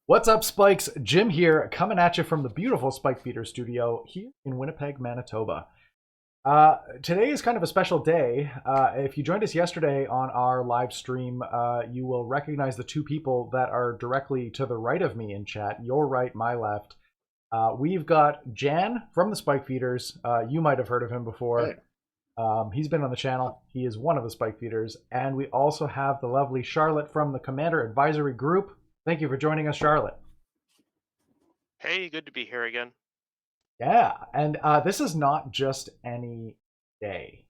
What's up, Spikes? Jim here, coming at you from the beautiful Spike Feeder Studio here in Winnipeg, Manitoba. Today is kind of a special day. If you joined us yesterday on our live stream, you will recognize the two people that are directly to the right of me in chat. Your right, my left. We've got Jan from the Spike Feeders. You might have heard of him before. He's been on the channel. He is one of the Spike Feeders. And we also have the lovely Charlotte from the Commander Advisory Group. Thank you for joining us, Charlotte. Hey, good to be here again. Yeah, and this is not just any day.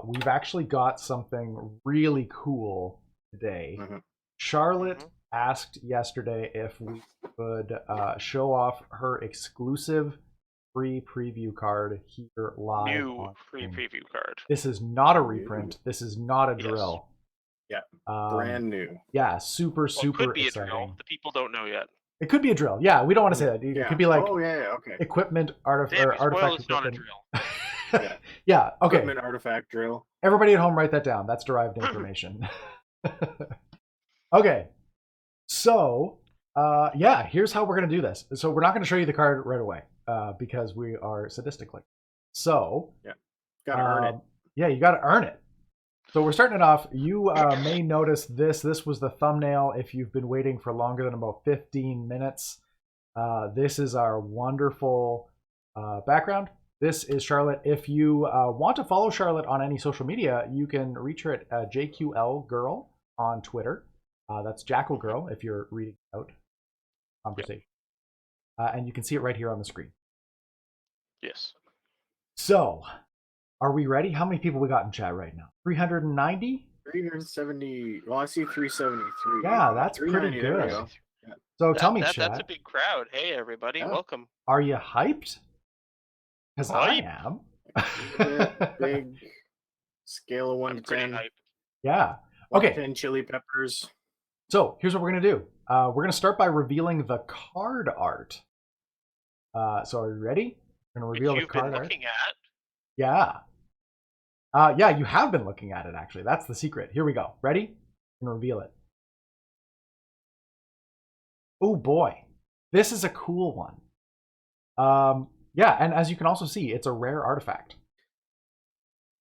We've actually got something really cool today. Charlotte asked yesterday if we could show off her exclusive free preview card here live. New free preview card. This is not a reprint. This is not a drill. Yeah, brand new. Yeah, super It could be exciting. a drill. The people don't know yet. It could be a drill. Yeah, we don't want to say that. It could be like okay. Equipment, Damn, artifact it's not a equipment. drill. Yeah, okay. Equipment artifact drill. Everybody at home, write that down. That's derived information. Okay, so yeah, here's how we're gonna do this. So we're not gonna show you the card right away because we are sadistic like. So Gotta earn it. Yeah, you gotta earn it. So we're starting it off. You may notice this. This was the thumbnail if you've been waiting for longer than about 15 minutes. This is our wonderful background. This is Charlotte. If you want to follow Charlotte on any social media, you can reach her at JQL Girl on Twitter. That's Jackal Girl if you're reading out conversation. And you can see it right here on the screen. Yes. So, are we ready? How many people we got in chat right now? 390? 370. Well, I see 373. Yeah, that's pretty good. Yeah. So tell me, that's chat. a big crowd. Hey, everybody, welcome. Are you hyped? Because I am. Big scale of 1 to 10. Hyped. Yeah. 1 to Okay. 10 chili peppers. So here's what we're going to do. We're going to start by revealing the card art. So are you ready? We're going to reveal the card been art. looking at. Yeah. Yeah, you have been looking at it, actually. That's the secret. Here we go. Ready? I'm going to reveal it. Oh, boy. This is a cool one. Yeah, and as you can also see, it's a rare artifact.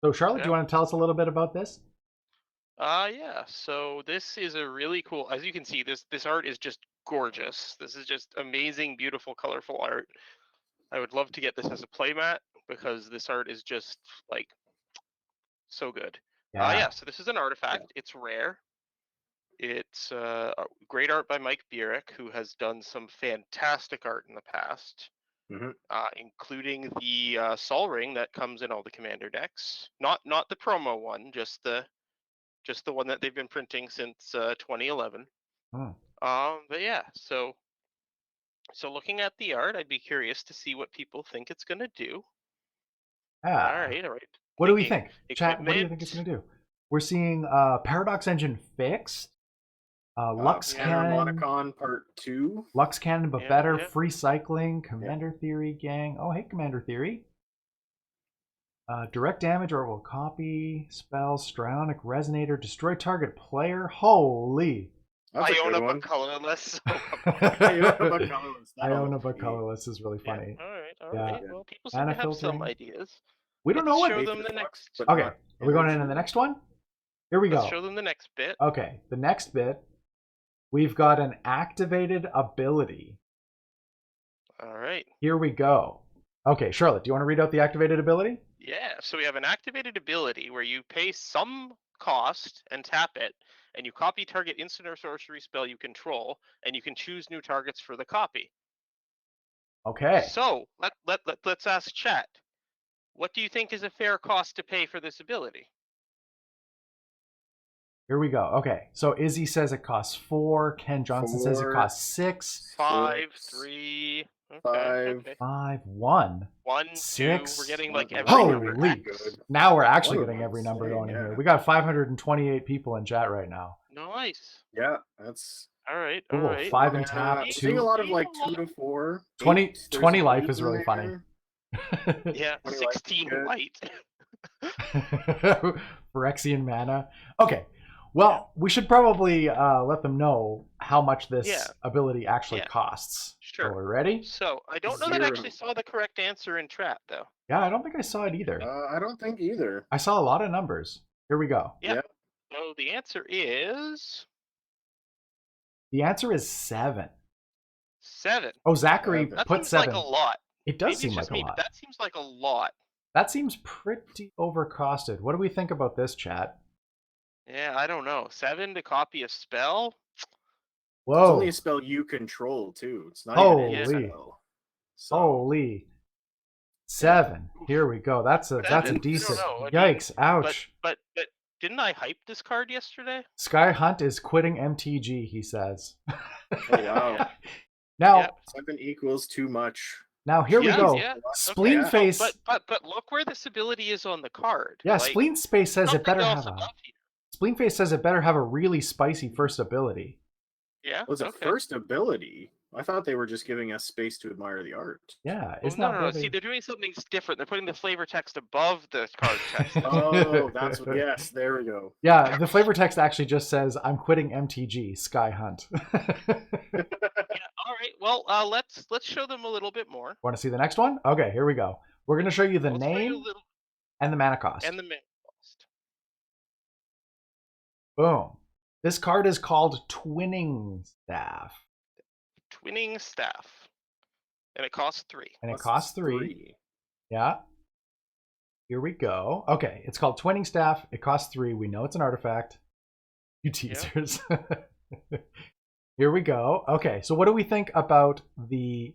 So, Charlotte, do you want to tell us a little bit about this? Yeah. So this is a really cool. As you can see, this art is just gorgeous. This is just amazing, beautiful, colorful art. I would love to get this as a playmat because this art is just like so good. Yeah. So this is an artifact. It's rare. It's great art by Mike Burek, who has done some fantastic art in the past, including the Sol Ring that comes in all the Commander decks. Not the promo one, just the one that they've been printing since 2011. But yeah, so looking at the art, I'd be curious to see what people think it's gonna do. All right. What do we think? Chat, what do you think it's gonna do? We're seeing Paradox Engine fixed. Lux Cannon. Monicon Part 2. Lux Cannon, but better. Free Cycling. Commander Theory Gang. Oh, hey, Commander Theory. Direct damage or will copy. Spells. Strionic Resonator. Destroy target player. Holy. Iona but colorless. Iona but colorless is really funny. Yeah. All right. Well, people seem to have some ideas. We don't know what. Show them the next. Okay. Are we going into the next one? Here we go. Let's show them the next bit. Okay. The next bit. We've got an activated ability. All right. Here we go. Okay, Charlotte, do you want to read out the activated ability? Yeah, so we have an activated ability where you pay some cost and tap it, and you copy target instant or sorcery spell you control, and you can choose new targets for the copy. Okay. So let's ask chat. What do you think is a fair cost to pay for this ability? Here we go. Okay, so Izzy says it costs 4. Ken Johnson says it costs 6. 5, 3, 5, 1. 1, 6. 2. We're getting like every Holy! number. Now we're actually getting every number going in here. We got 528 people in chat right now. Nice. Yeah, that's all right. Cool. All right. 5 and tap. 2. Seeing a lot of like 2 to 4. 20 life is really funny. Yeah, 16 white. Phyrexian mana. Okay. Well, we should probably let them know how much this Yeah. ability actually Yeah. costs. Sure. So we're ready? So I don't know that I actually saw the correct answer in chat though. Yeah, I don't think I saw it either. I don't think either. I saw a lot of numbers. Here we go. Yeah. Yep. So the answer is The answer is 7. 7. Oh, Zachary That That put seems 7. like a lot. It does Maybe seem it's like just a me, lot. but that seems like a lot. That seems pretty overcosted. What do we think about this, chat? Yeah, I don't know. 7 to copy a spell? It's Whoa. only a spell you control too. It's not even any Holy. spell. So, Holy. 7. Here we go. That's a 7? decent. I don't know. Yikes. Ouch. But didn't I hype this card yesterday? Sky Hunt is quitting MTG, he says. oh wow. Now, Yep. 7 equals too much. now here we Yeah, go. yeah. Spleen Okay. Face. But look where this ability is on the card. Yeah, Like, Spleen Face says it something better else have a. above here. Spleen Face says it better have a really spicy first ability. Yeah. Was it okay. first ability? I thought they were just giving us space to admire the art. Yeah, Well, it's no, not no. really. See, they're doing something different. They're putting the flavor text above the card text. Oh, that's what. Yes, there we go. Yeah, the flavor text actually just says, "I'm quitting MTG, Sky Hunt." Yeah, all right. Well, let's show them a little bit more. Want to see the next one? Okay, here we go. We're going to show you the Let's show you name a little, and the mana cost. and the mana cost. Boom. This card is called Twinning Staff, Twinning Staff, and it costs 3. and it Plus costs 3. Yeah. Here we go. Okay, it's called Twinning Staff. It costs 3. We know it's an artifact. You teasers. Here we go. Okay, so what do we think about the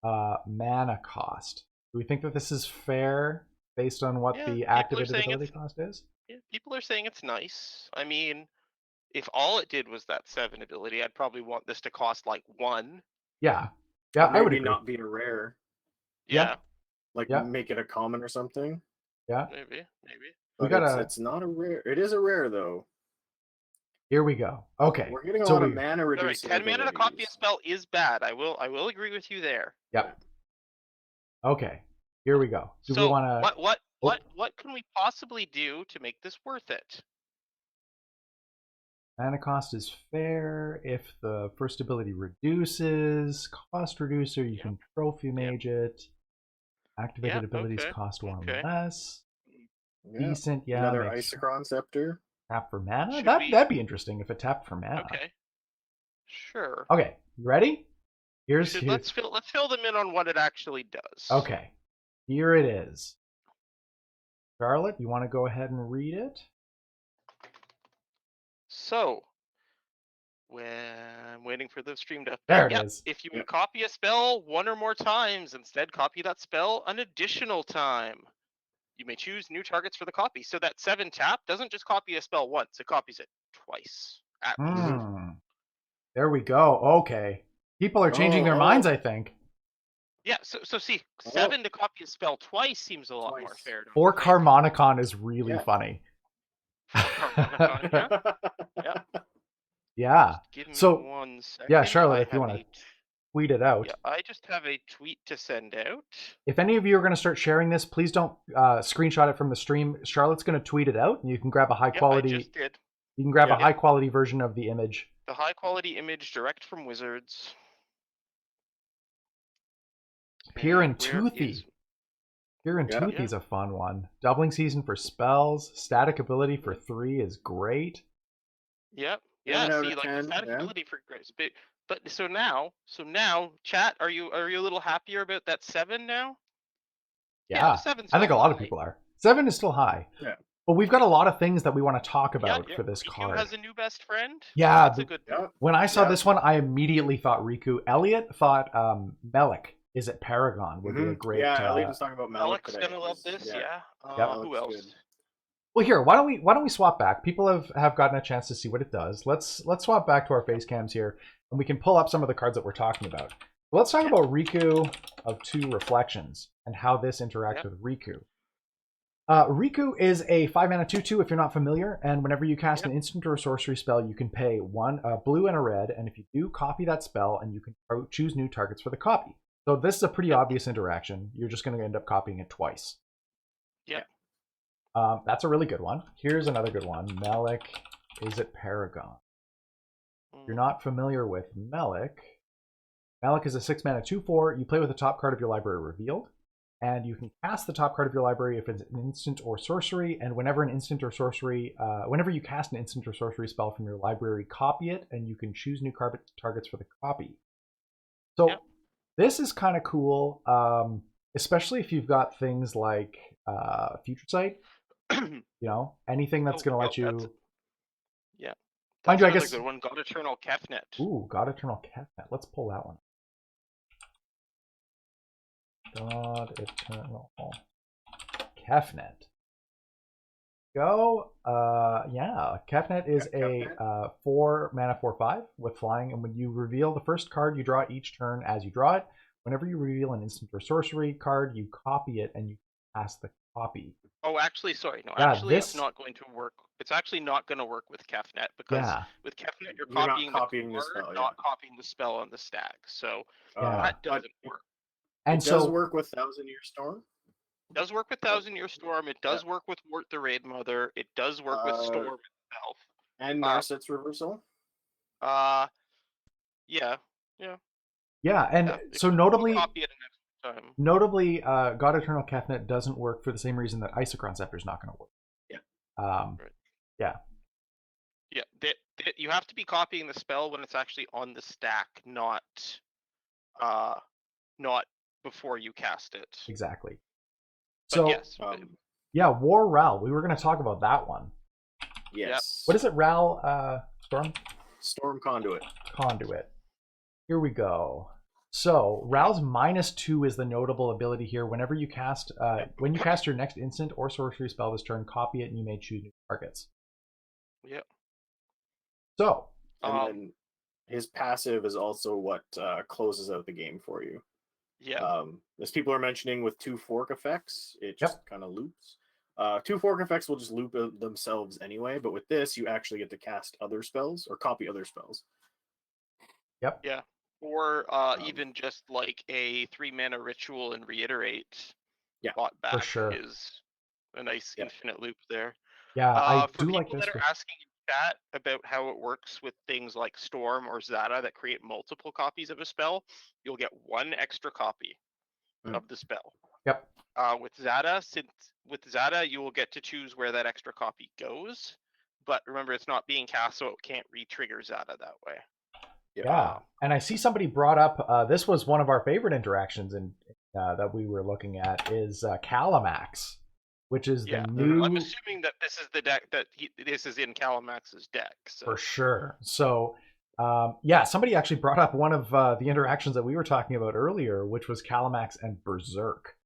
mana cost? Do we think that this is fair based on what Yeah, the people are activated saying ability it's- cost is? Yeah, people are saying it's nice. I mean, if all it did was that 7 ability, I'd probably want this to cost like 1. Yeah. Yeah, I would Maybe agree. not be a rare. Yeah. Like Yeah. make it a common or something. Yeah. Maybe. We But gotta- it's not a rare. It is a rare though. Here we go. Okay. We're getting a So lot of we- mana All right, reducing. 10 mana to copy a abilities. spell is bad. I will agree with you there. Yep. Okay. Here we go. Do So we want to? what can we possibly do to make this worth it? Mana cost is fair. If the first ability reduces, cost reducer, you Yep. can trophy mage it. Activated Yep, abilities okay, cost 1 okay. less. Yeah. Decent, yeah. Another makes- Isochron Scepter. Tap for mana? Should we- That'd be interesting if it tapped for mana. Okay. Sure. Okay, you ready? Here's Let's fill them in on what it actually does. Okay. Here it is. Charlotte, you want to go ahead and read it? So, when I'm waiting for the stream to. There it Yep, is. If you Yep. copy a spell 1 or more times, instead copy that spell an additional time. You may choose new targets for the copy. So that 7 tap doesn't just copy a spell once; it copies it twice. At least. There we go. Okay. People are changing their Oh. minds, I think. Yeah. So see, 7 to copy a spell twice seems a lot more Twice. fair. To me. Or Carmonicon is really Yeah. funny. Carmonicon, Yeah. Give me So, 1 second. yeah, Charlotte, I if you have wanna a- Tweet it out. Yeah, I just have a tweet to send out. If any of you are going to start sharing this, please don't screenshot it from the stream. Charlotte's going to tweet it out, and you can grab a high Yep, quality. I just did. You can grab a Yeah. high quality version of the image. The high quality image direct from Wizards. Pure and where Toothy. is- Pure and Yeah. Toothy's a fun one. Doubling season for spells. Static ability for 3 is great. Yep. 10 Yeah. out See, of like 10, the static yeah. ability for Grace. But so now, chat, are you a little happier about that 7 now? Yeah. 7's I think a still lot of high. people are. 7 is still high. Yeah. But we've got a lot of things that we want to talk Yeah, about for this Riku card. has a new best friend. Yeah, That's a good. Yeah. When I saw Yeah. this one, I immediately thought Riku. Elliot thought Melik is it Paragon would be a great. Yeah, Elliot was talking about Malik Alex today. gonna love this. Yeah. Yep. Who Alex else? good. Well, here, why don't we swap back? People have gotten a chance to see what it does. Let's swap back to our face cams here, and we can pull up some of the cards that we're talking about. Let's talk about Riku of 2 Reflections and how this interacts with Riku. Riku is a 5-mana 2/2 if you're not familiar, and whenever you cast an instant or a sorcery spell, you can pay 1 blue and a red, and if you do, copy that spell, and you can choose new targets for the copy. So this is a pretty obvious interaction. You're just going to end up copying it twice. Yeah. That's a really good one. Here's another good one. Melik is it Paragon? If you're Mm. not familiar with Melik, Melik is a 6-mana 2/4. You play with the top card of your library revealed, and you can cast the top card of your library if it's an instant or sorcery. And whenever whenever you cast an instant or sorcery spell from your library, copy it, and you can choose new targets for the copy. So Yep. this is kind of cool, especially if you've got things like Future Sight. Anything that's going to let you. Yeah. Mind That's you, I another guess. good one. God Eternal Kefnet. Ooh, God Eternal Kefnet. Let's pull that one. God Eternal Kefnet. Go. Yeah. Kefnet is a 4-mana 4/5 with flying, and when you reveal the first card you draw each turn as you draw it, whenever you reveal an instant or sorcery card, you copy it and you cast the copy. Oh, actually, sorry. No, Yeah, actually, it's not going to work. It's actually not going to work with Kefnet because with Kefnet, you're You're not copying copying the the card, spell, not copying the spell on the stack. So Yeah. that doesn't work. And it does work with Thousand Year Storm. It does work with Thousand Year Storm. It does work with Wart the Raid Mother. It does work with Storm itself. And Narset's Reversal. Yeah. Yeah, and Yeah. so notably, Copy it next time. Notably, God Eternal Kefnet doesn't work for the same reason that Isochron Scepter is not going to work. Yeah. Right. Yeah. Yeah. You have to be copying the spell when it's actually on the stack, not before you cast it. Exactly. But So yes. Yeah, War Ral. We were going to talk about that one. Yes. What is it, Ral? Storm? Storm Conduit. Conduit. Here we go. So Ral's -2 is the notable ability here. Whenever you cast, when you cast your next instant or sorcery spell this turn, copy it and you may choose new targets. Yep. So. And then his passive is also what closes out the game for you. Yeah. As people are mentioning with 2 fork effects, it just kind of loops. 2 fork effects will just loop themselves anyway, but with this, you actually get to cast other spells or copy other spells. Yep. Yeah. Or even just like a 3-mana ritual and reiterate. Yeah, bought back for sure. Is a nice infinite loop there. Yeah, I for do like people this. that are asking in chat about how it works with things like Storm or Zada that create multiple copies of a spell, you'll get 1 extra copy of the spell. Yep. With Zada, you will get to choose where that extra copy goes. But remember, it's not being cast, so it can't re-trigger Zada that way. Yeah, and I see somebody brought up, this was one of our favorite interactions that we were looking at, is Calamax, which is the new... I'm assuming that this is the deck this is in Calamax's deck. So. For sure. So, somebody actually brought up one of the interactions that we were talking about earlier, which was Calamax and Berserk.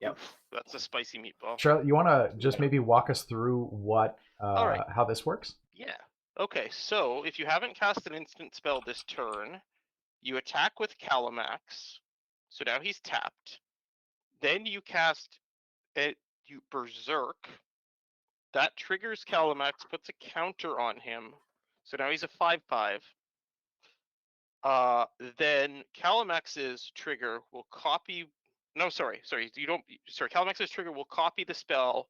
Yep. That's a spicy meatball. Charlotte, you want to just maybe walk us through what how this works? Yeah. Okay, so if you haven't cast an instant spell this turn, you attack with Calamax. So now he's tapped. Then you cast you Berserk. That triggers Calamax, puts a counter on him. So now he's a 5/5. Then Calamax's trigger will copy. No, sorry. You don't. Sorry, Calamax's trigger will copy the spell,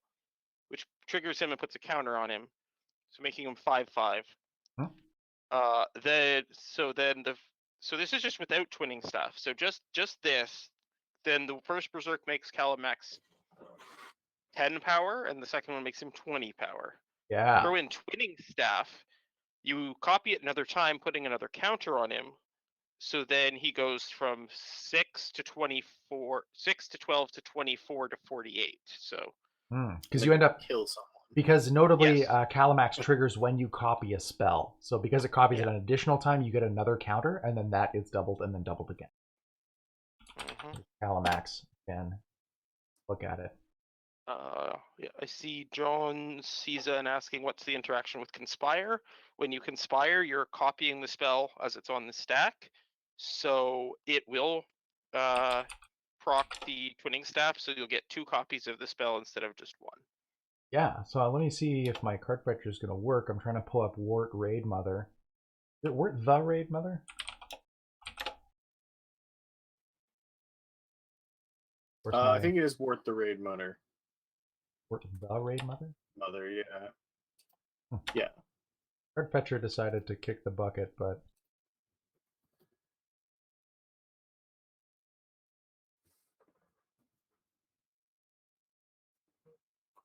which triggers him and puts a counter on him, so making him 5/5. So this is just without twinning stuff. So just this. Then the first Berserk makes Calamax 10 power, and the second one makes him 20 power. Yeah. Throw in twinning staff. You copy it another time, putting another counter on him. So then he goes from 6 to 24, 6 to 12 to 24 to 48. So because you end up kill someone. Because notably, Calamax triggers when you copy a spell. So because it copies it an additional time, you get another counter, and then that is doubled and then doubled again. Calamax, again, look at it. I see John Caesar asking what's the interaction with Conspire. When you Conspire, you're copying the spell as it's on the stack. So it will proc the twinning staff, so you'll get 2 copies of the spell instead of just 1. Yeah, so let me see if my card vector is going to work. I'm trying to pull up Wart Raid Mother. Is it Wart the Raid Mother? I think it is Wart the Raid Mother. Wart the Raid Mother? Mother, yeah. Yeah. Card Fetcher decided to kick the bucket, but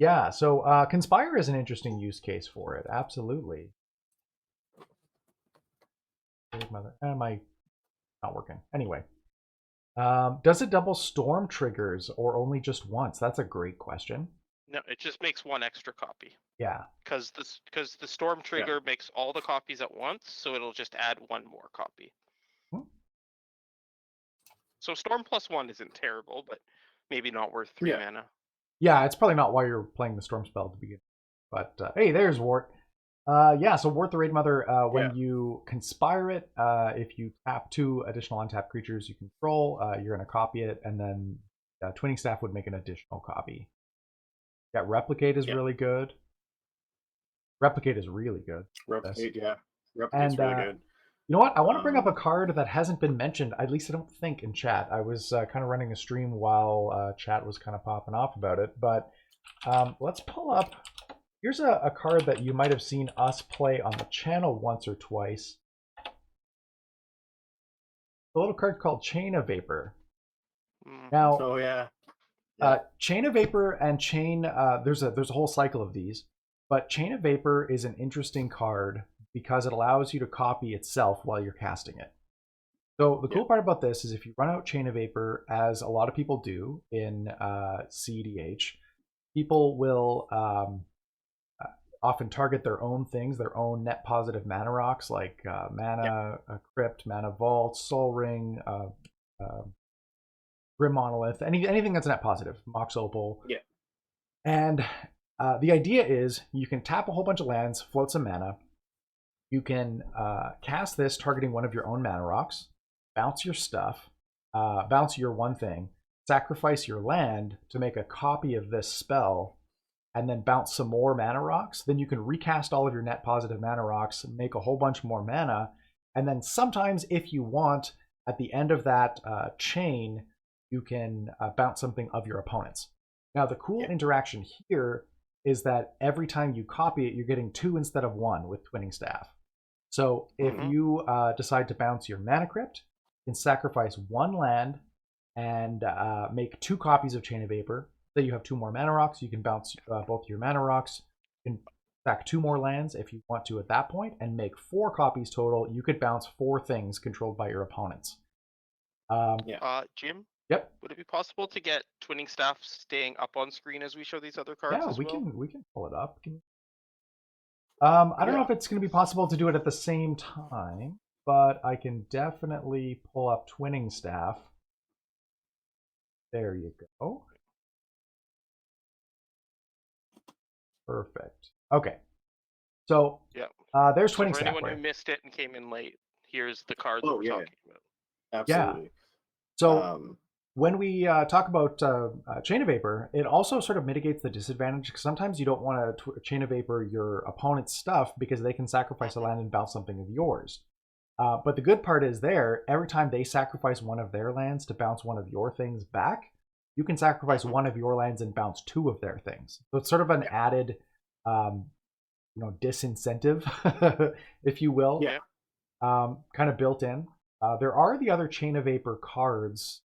yeah, so Conspire is an interesting use case for it. Absolutely. Mother, am I not working? Anyway, does it double storm triggers or only just once? That's a great question. No, it just makes one extra copy. Yeah. Because the storm trigger makes all the copies at once, so it'll just add one more copy. So storm +1 isn't terrible, but maybe not worth 3 mana. Yeah, it's probably not why you're playing the storm spell to begin. But hey, there's Wart. Yeah, so Wart the Raid Mother, when you conspire it, if you tap 2 additional untapped creatures you control, you're going to copy it, and then Twinning Staff would make an additional copy. Yeah, Replicate is really good. Replicate is really good. Replicate's really good. You know what? I want to bring up a card that hasn't been mentioned, at least I don't think, in chat. I was kind of running a stream while chat was kind of popping off about it, but let's pull up. Here's a card that you might have seen us play on the channel once or twice. A little card called Chain of Vapor. Now, Chain of Vapor and Chain, there's a whole cycle of these, but Chain of Vapor is an interesting card because it allows you to copy itself while you're casting it. So the cool part about this is if you run out Chain of Vapor, as a lot of people do in CEDH, people will often target their own things, their own net positive mana rocks, like Mana Crypt, Mana Vault, Soul Ring, Grim Monolith, anything that's net positive, Mox Opal. Yeah. And the idea is you can tap a whole bunch of lands, float some mana. You can cast this targeting one of your own mana rocks, bounce your stuff, bounce your one thing, sacrifice your land to make a copy of this spell, and then bounce some more mana rocks. Then you can recast all of your net positive mana rocks, make a whole bunch more mana, and then sometimes if you want, at the end of that chain, you can bounce something of your opponent's. Now the cool interaction here is that every time you copy it, you're getting 2 instead of 1 with Twinning Staff. So if you decide to bounce your Mana Crypt, you can sacrifice 1 land and make 2 copies of Chain of Vapor. Then you have 2 more mana rocks. You can bounce both your mana rocks. You can stack 2 more lands if you want to at that point and make 4 copies total. You could bounce 4 things controlled by your opponents. Jim? Yep. Would it be possible to get Twinning Staff staying up on screen as we show these other cards? Yeah, as we well? can pull it up. I don't know if it's going to be possible to do it at the same time, but I can definitely pull up Twinning Staff. There you go. Perfect. Okay. So there's Twinning Staff. For anyone who missed it and came in late, here's the card that we're talking about. Absolutely. Yeah. So when we talk about Chain of Vapor, it also sort of mitigates the disadvantage because sometimes you don't want to Chain of Vapor your opponent's stuff because they can sacrifice a land and bounce something of yours. But the good part is every time they sacrifice one of their lands to bounce one of your things back, you can sacrifice one of your lands and bounce 2 of their things. So it's sort of an added, disincentive, if you will, kind of built in. There are the other Chain of Vapor cards,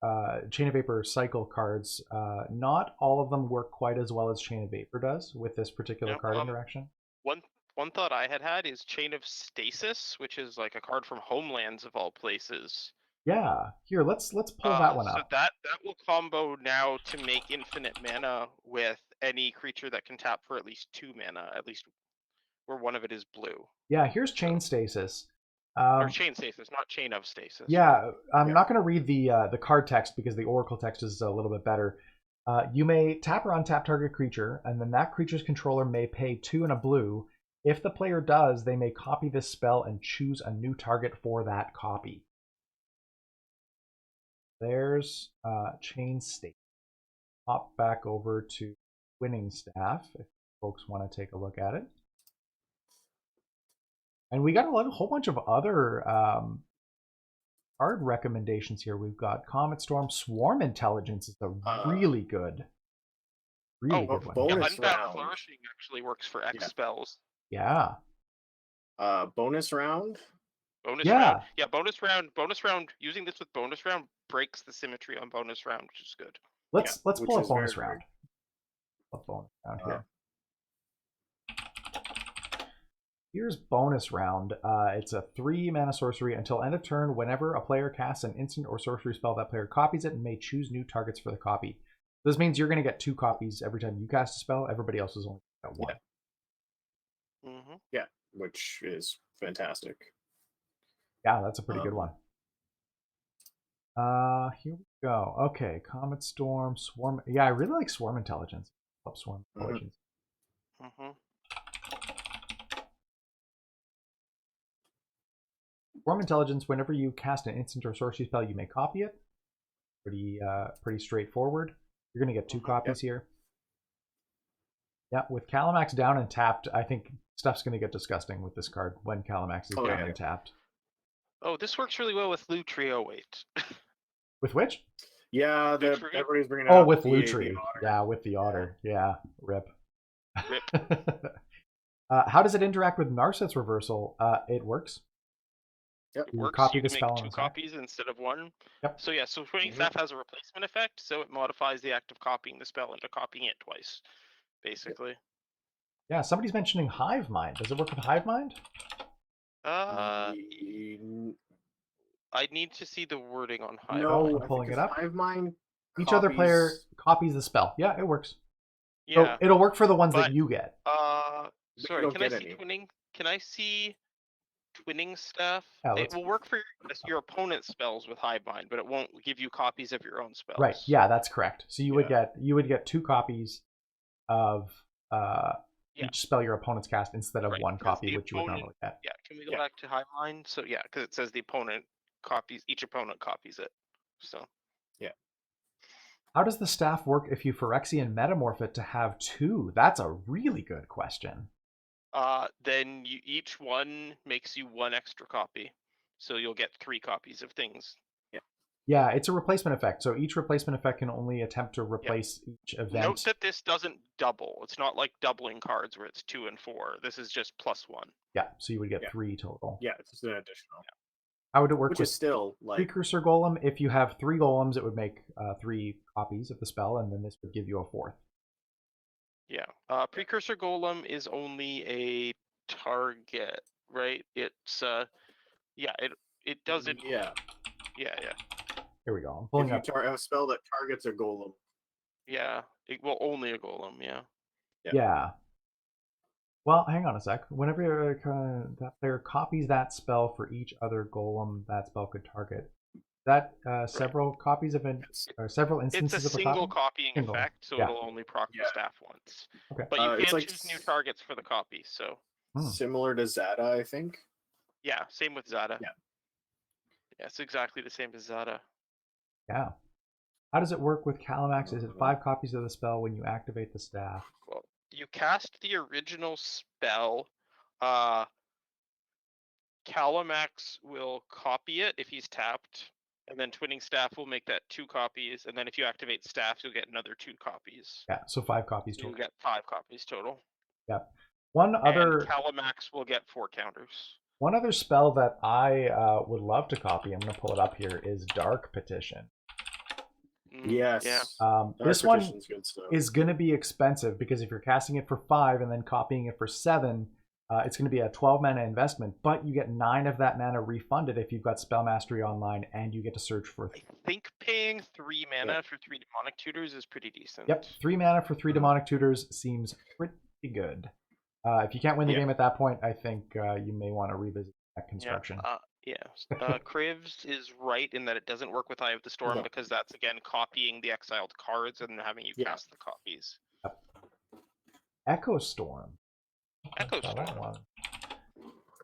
Chain of Vapor cycle cards. Not all of them work quite as well as Chain of Vapor does with this particular card interaction. One thought I had is Chain of Stasis, which is like a card from Homelands of all places. Yeah, here let's pull that one up. So that will combo now to make infinite mana with any creature that can tap for at least 2 mana, at least where one of it is blue. Yeah, here's Chain Stasis. Or Chain Stasis, not Chain of Stasis. Yeah, I'm not going to read the card text because the Oracle text is a little bit better. You may tap or untap target creature, and then that creature's controller may pay 2 and a blue. If the player does, they may copy this spell and choose a new target for that copy. There's Chain State. Hop back over to Twinning Staff if folks want to take a look at it. And we got a whole bunch of other card recommendations here. We've got Comet Storm. Swarm Intelligence is a really good one. Bonus Unbound Flourishing actually works for X spells. Yeah. Bonus round. Bonus Yeah. round. Yeah, bonus round. Using this with bonus round breaks the symmetry on bonus round, which is good. Let's which pull up is bonus very round. Pull up bonus round Uh, here. Here's bonus round. It's a 3 mana sorcery. Until end of turn, whenever a player casts an instant or sorcery spell, that player copies it and may choose new targets for the copy. This means you're going to get 2 copies every time you cast a spell. Everybody else is only going to get 1. Mm-hmm. Yeah, which is fantastic. Yeah, that's a pretty good one. Here we go. Okay, Comet Storm, Swarm. Yeah, I really like Swarm Intelligence. Love Swarm Intelligence. Mm-hmm. Swarm Intelligence, whenever you cast an instant or sorcery spell, you may copy it. Pretty straightforward. You're going to get 2 copies here. Yeah, with Calamax down and tapped, I think stuff's going to get disgusting with this card when Calamax is down and tapped. Oh, this works really well with Lutri. Oh, wait. With which? Yeah, Lutri? everybody's bringing Oh, up with the Lutri. Otter. Yeah, with the Otter. Yeah, rip. Rip. How does it interact with Narset's reversal? It works. Yep. It works. Copy You the can spell make on 2 the side. copies instead of 1. Yep. So yeah, so Twinning Staff has a replacement effect, so it modifies the act of copying the spell into copying it twice, basically. Yeah, somebody's mentioning Hive Mind. Does it work with Hive Mind? I need to see the wording on Hive. No, I'm pulling it up. Hive Mind. Each other player copies the spell. Yeah, it works. Yeah. So it'll work for the ones but, that you get. Sorry, can I see twinning? Can I see Twinning Staff? Yeah, it will work for your opponent's spells with Hive Mind, but it won't give you copies of your own spells. Right. Yeah, that's correct. So you would get 2 copies of each spell your opponents cast instead of 1 copy, which you would normally get. Yeah. Can we go back to Hive Mind? So yeah, because it says each opponent copies it. So. Yeah. How does the staff work if you Phyrexian metamorph it to have 2? That's a really good question. Then each one makes you 1 extra copy, so you'll get 3 copies of things. Yeah, it's a replacement effect. So each replacement effect can only attempt to replace each event. Note that this doesn't double. It's not like doubling cards where it's 2 and 4. This is just +1. Yeah, so you would get 3 total. Yeah, it's just an additional. Yeah. How would it work? Which is still like Precursor Golem. If you have 3 golems, it would make 3 copies of the spell, and then this would give you a 4th. Yeah. Precursor Golem is only a target, right? It's it doesn't. Yeah. Here we go. I'm pulling up a spell that targets a golem. Yeah. Only a golem. Yeah. Well, hang on a sec. Whenever that player copies that spell for each other golem that spell could target, that several copies of several instances of a single copying effect, so it'll only proc your staff once. Okay. But you can choose new targets for the copy. So similar to Zada, I think. Yeah, same with Zada. Yeah, it's exactly the same as Zada. Yeah. How does it work with Calamax? Is it 5 copies of the spell when you activate the staff? Well, you cast the original spell. Calamax will copy it if he's tapped, and then Twinning Staff will make that 2 copies, and then if you activate Staff, you'll get another 2 copies. Yeah, so 5 copies total. You'll get 5 copies total. Yeah. And Calamax will get 4 counters. One other spell that I would love to copy, I'm going to pull it up here, is Dark Petition. Yes. Yeah. This one is going to be expensive because if you're casting it for 5 and then copying it for 7, it's going to be a 12 mana investment, but you get 9 of that mana refunded if you've got Spell Mastery online, and you get to search for. I think paying 3 mana for 3 Demonic Tutors is pretty decent. Yep, 3 mana for 3 Demonic Tutors seems pretty good. If you can't win the game at that point, I think you may want to revisit that construction. Krivs is right in that it doesn't work with Eye of the Storm because that's, again, copying the exiled cards and having you cast the copies. Yep. Echo Storm.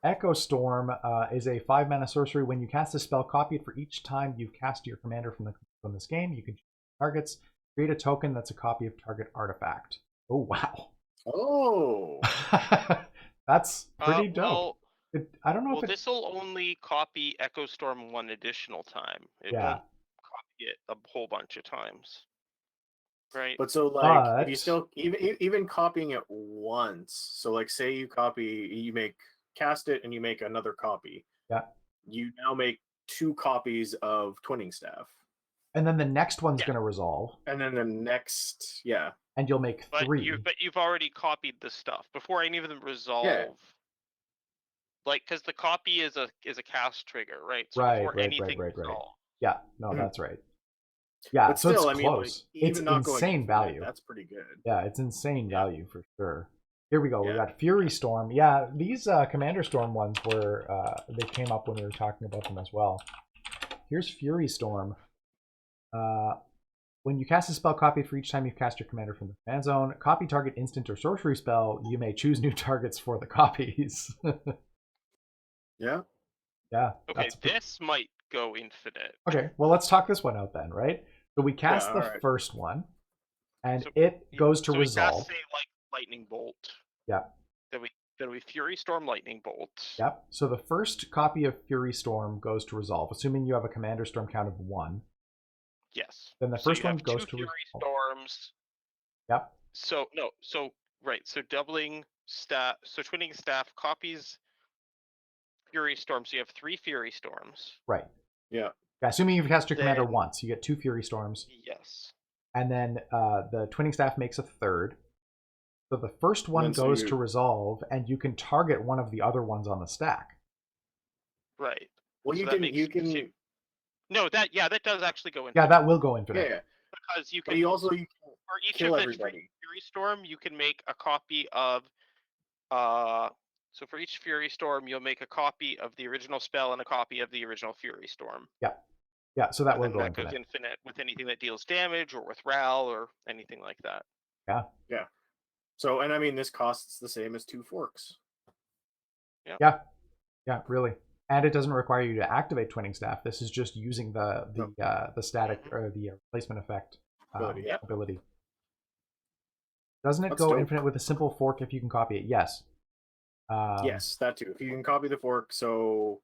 Echo Storm is a 5 mana sorcery. When you cast a spell, copy it for each time you've cast your commander from this game. You can choose targets. Create a token that's a copy of target artifact. Oh, wow. Oh. That's pretty dope. I don't know if this will only copy Echo Storm 1 additional time. It won't copy it a whole bunch of times. Right. But so like if you still even copying it once, so like say you make cast it and you make another copy, you now make 2 copies of Twinning Staff. And then the next one's going to resolve. And then the next, and you'll make 3. But you've already copied the stuff before any of them resolve. Like, because the copy is a cast trigger, right? So before anything resolves. Yeah, no, that's right. Yeah, but so still, it's close. It's insane value. That's pretty good. Yeah, it's insane value for sure. Here we go. We got Fury Storm. Yeah, these Commander Storm ones were they came up when we were talking about them as well. Here's Fury Storm. When you cast a spell copied for each time you cast your commander from the command zone, copy target instant or sorcery spell. You may choose new targets for the copies. Yeah. Okay, this might go infinite. Okay, well, let's talk this one out then, right? So we cast the first one, and it goes to resolve. We cast, say, like Lightning Bolt. Yeah. Then we Fury Storm Lightning Bolt. Yep. So the first copy of Fury Storm goes to resolve, assuming you have a Commander Storm count of 1. Yes. Then the first one goes to Fury resolve. Storms. Yep. So doubling staff. So Twinning Staff copies Fury Storms. So you have 3 Fury Storms. Right. Yeah. Assuming you've cast your commander once, you get 2 Fury Storms. Yes. And then the Twinning Staff makes a third. So the first one goes to resolve, and you can target one of the other ones on the stack. Right. Well, so you can. No, that does actually go infinite. Yeah, that will go infinite. Yeah. Because you can. But you also for each of the Fury Storm, you can make a copy of. So for each Fury Storm, you'll make a copy of the original spell and a copy of the original Fury Storm. Yeah. Yeah, so that will go infinite. That goes infinite with anything that deals damage or with RAL or anything like that. Yeah. Yeah. So, and I mean, this costs the same as 2 forks. Yeah. Yeah, really. And it doesn't require you to activate Twinning Staff. This is just using the static or the replacement effect ability. Doesn't it go infinite with a simple fork if you can copy it? Yes. Yes, that too. If you can copy the fork, so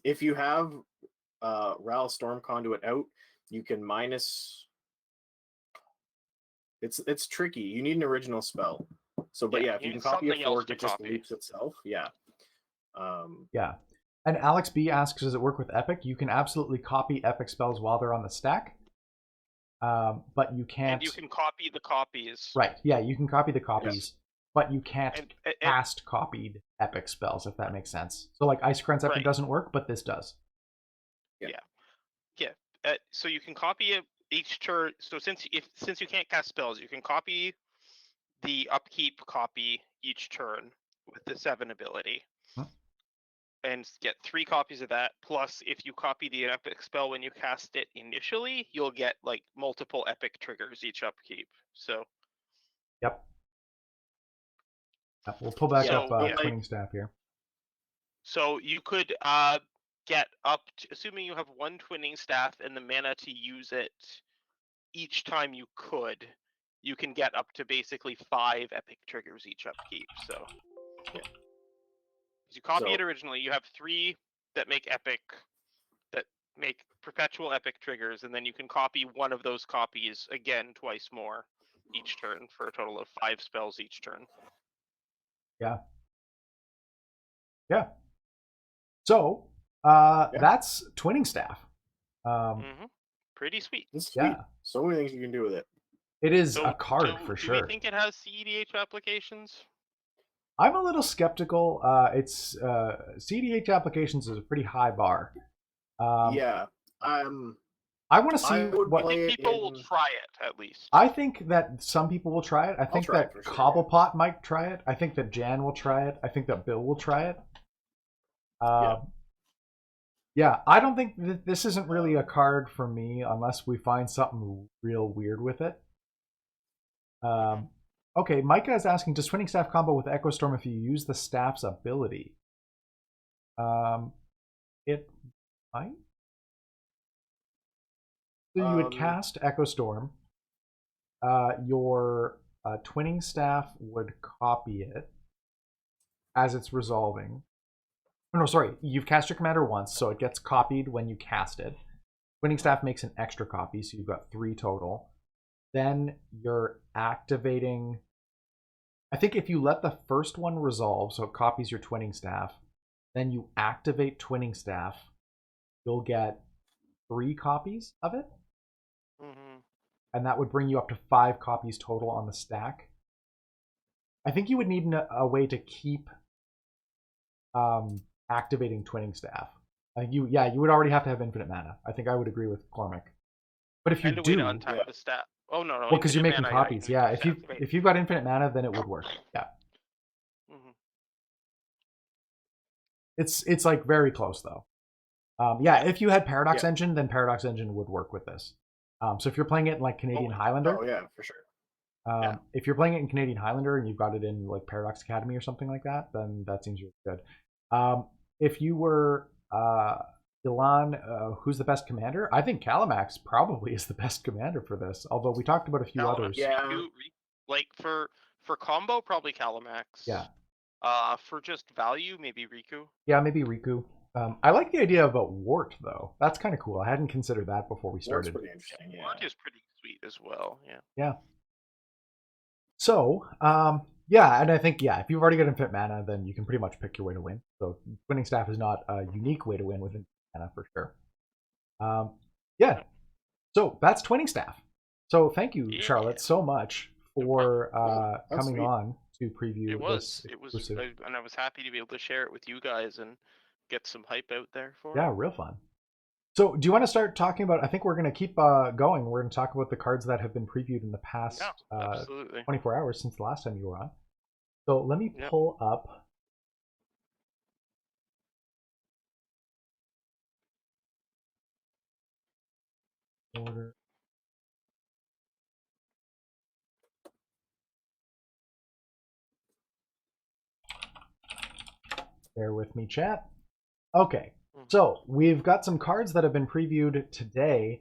if you have Ral Storm Conduit out, you can minus. It's tricky. You need an original spell. So, but if you can copy a fork, it just loops itself. Yeah. Yeah. And Alex B asks, does it work with Epic? You can absolutely copy Epic spells while they're on the stack. But you can't. And you can copy the copies. Right. Yeah, you can copy the copies, but you can't cast copied Epic spells, if that makes sense. So, like Icecrown's Epic doesn't work, but this does. Yeah. So you can copy it each turn. So since you can't cast spells, you can copy the upkeep copy each turn with the 7 ability. And get 3 copies of that. Plus, if you copy the epic spell when you cast it initially, you'll get like multiple epic triggers each upkeep. So. Yep. We'll pull back up Twinning Staff here. So you could get up to, assuming you have 1 Twinning Staff and the mana to use it each time you can get up to basically 5 epic triggers each upkeep. So. Yeah. You copy it originally, you have 3 that make perpetual epic triggers, and then you can copy one of those copies again twice more each turn for a total of 5 spells each turn. Yeah. Yeah. So that's Twinning Staff. Pretty sweet. It's sweet. Yeah. So many things you can do with it. It is a card for sure. Do you think it has CEDH applications? I'm a little skeptical. It's CDH applications is a pretty high bar. I want to see what people will try it at least. I think that some people will try it. I think that Cobblepot might try it. I think that Jan will try it. I think that Bill will try it. Yeah, I don't think this isn't really a card for me unless we find something real weird with it. Okay, Micah is asking, does Twinning Staff combo with Echo Storm if you use the staff's ability? It might. So you would cast Echo Storm. Your Twinning Staff would copy it as it's resolving. Oh, no, sorry. You've cast your commander once, so it gets copied when you cast it. Twinning Staff makes an extra copy, so you've got 3 total. Then you're activating I think if you let the first one resolve, so it copies your Twinning Staff, then you activate Twinning Staff, you'll get 3 copies of it. Mm-hmm. And that would bring you up to 5 copies total on the stack. I think you would need a way to keep activating Twinning Staff. You would already have to have infinite mana. I think I would agree with Cormac. But if you And a do, way to untap the stat. Oh no, well, because you're infinite making mana, copies. you Yeah, can use that, if you've got infinite mana, then it would work. Yeah, Mhm. it's like very close though. If you had Paradox Engine, then Paradox Engine would work with this. So if you're playing it in like Canadian Highlander, Oh yeah, for sure. If you're playing it in Canadian Highlander and you've got it in like Paradox Academy or something like that, then that seems really good. If you were Ilan, who's the best commander? I think Calamax probably is the best commander for this. Although we talked about a few others. Yeah. Like for combo, probably Calamax. Yeah. For just value, maybe Riku. Yeah, maybe Riku. I like the idea about Wart though. That's kind of cool. I hadn't considered that before we started. Wart's pretty interesting. Yeah. Wart is pretty sweet as well. Yeah. Yeah. So, and I think if you've already got infinite mana, then you can pretty much pick your way to win. So, Twinning Staff is not a unique way to win with infinite mana for sure. So that's Twinning Staff. So thank you, Charlotte, so much for coming on to preview. It was, and I was happy to be able to share it with you guys and get some hype out there for it. Yeah, real fun. So do you want to start talking about, I think we're going to keep going. We're going to talk about the cards that have been previewed in the past 24 hours since the last time you were on. So let me pull up. Order. Bear with me, chat. Okay, so we've got some cards that have been previewed today.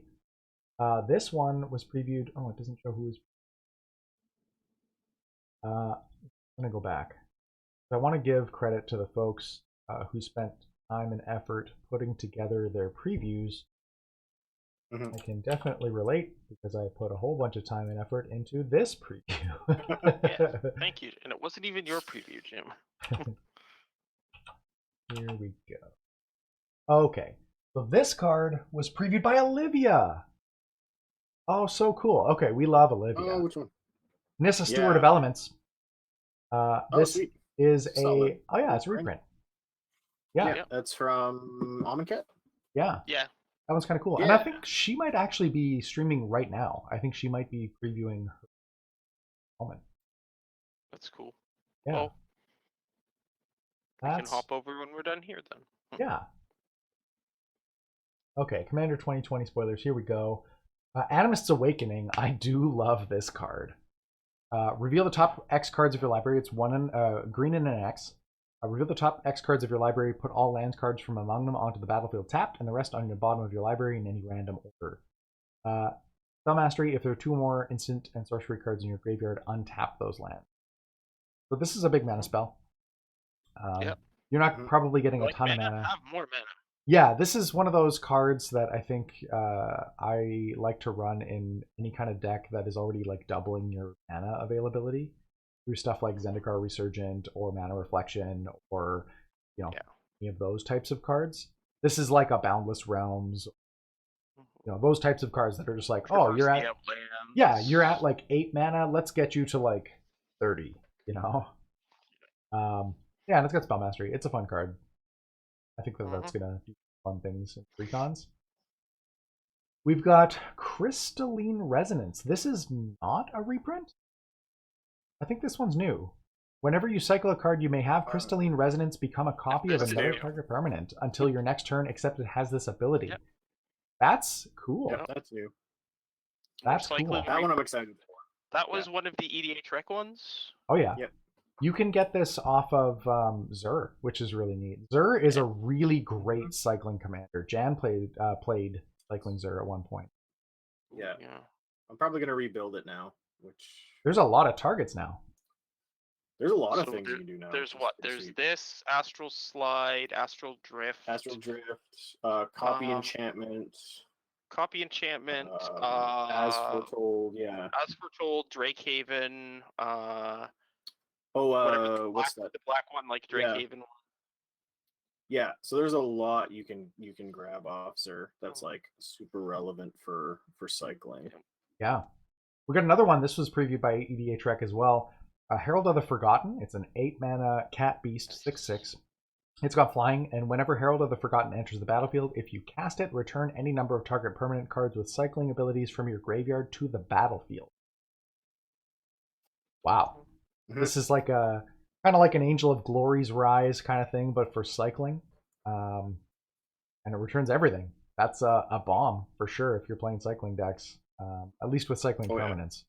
This one was previewed. Oh, it doesn't show who was. I'm gonna go back. I want to give credit to the folks who spent time and effort putting together their previews. I can definitely relate because I put a whole bunch of time and effort into this preview. Thank you. And it wasn't even your preview, Jim. Here we go. Okay, so this card was previewed by Olivia. Oh, so cool. Okay, we love Olivia. Oh, which one? Nissa, Steward of Elements. This sweet. is Solid. it's a reprint. Yeah, that's from Amonkhet. Yeah. That one's kind of cool. Yeah. And I think she might actually be streaming right now. I think she might be previewing her moment. That's cool. Yeah. Well, we can hop over when we're done here then. Yeah. Okay, Commander 2020 spoilers. Here we go. Animus Awakening. I do love this card. Reveal the top X cards of your library. It's green and an X. Reveal the top X cards of your library. Put all lands cards from among them onto the battlefield tapped, and the rest on the bottom of your library in any random order. Spell Mastery. If there are 2 more instant and sorcery cards in your graveyard, untap those lands. So this is a big mana spell. You're not probably getting a ton of mana. Have more mana. Yeah, this is one of those cards that I think I like to run in any kind of deck that is already like doubling your mana availability through stuff like Zendikar Resurgent or Mana Reflection or any of those types of cards. This is like a Boundless Realms, those types of cards that are just like, you're at like 8 mana, let's get you to like 30, and it's got Spell Mastery. It's a fun card. I think that's gonna do fun things in recons. We've got Crystalline Resonance. This is not a reprint. I think this one's new. Whenever you cycle a card you may have, Crystalline Resonance become a copy of another target permanent until your next turn, except it has this ability. That's cool. Yeah, that's new. That's cool. That one I'm excited for. That was one of the EDH Rec ones? Oh, yeah. Yep. You can get this off of Zur, which is really neat. Zur is a really great cycling commander. Jan played cycling Zur at one point. Yeah. I'm probably going to rebuild it now. There's a lot of targets now. There's a lot of things you can do now. There's this, Astral Slide, Astral Drift. Copy Enchantment. As Foretold, As Foretold, Drake Haven, Oh, the what's black, that? the black one, like Drake Yeah. Haven. Yeah, so there's a lot you can grab, officer. That's like super relevant for cycling. Yeah. We got another one. This was previewed by EDA Trek as well. Herald of the Forgotten. It's an 8-mana cat beast, 6/6. It's got flying, and whenever Herald of the Forgotten enters the battlefield, if you cast it, return any number of target permanent cards with cycling abilities from your graveyard to the battlefield. Wow. Mhm. This is like a kind of like an Angel of Glory's Rise kind of thing, but for cycling. And it returns everything. That's a bomb for sure if you're playing cycling decks, at least with cycling permanents.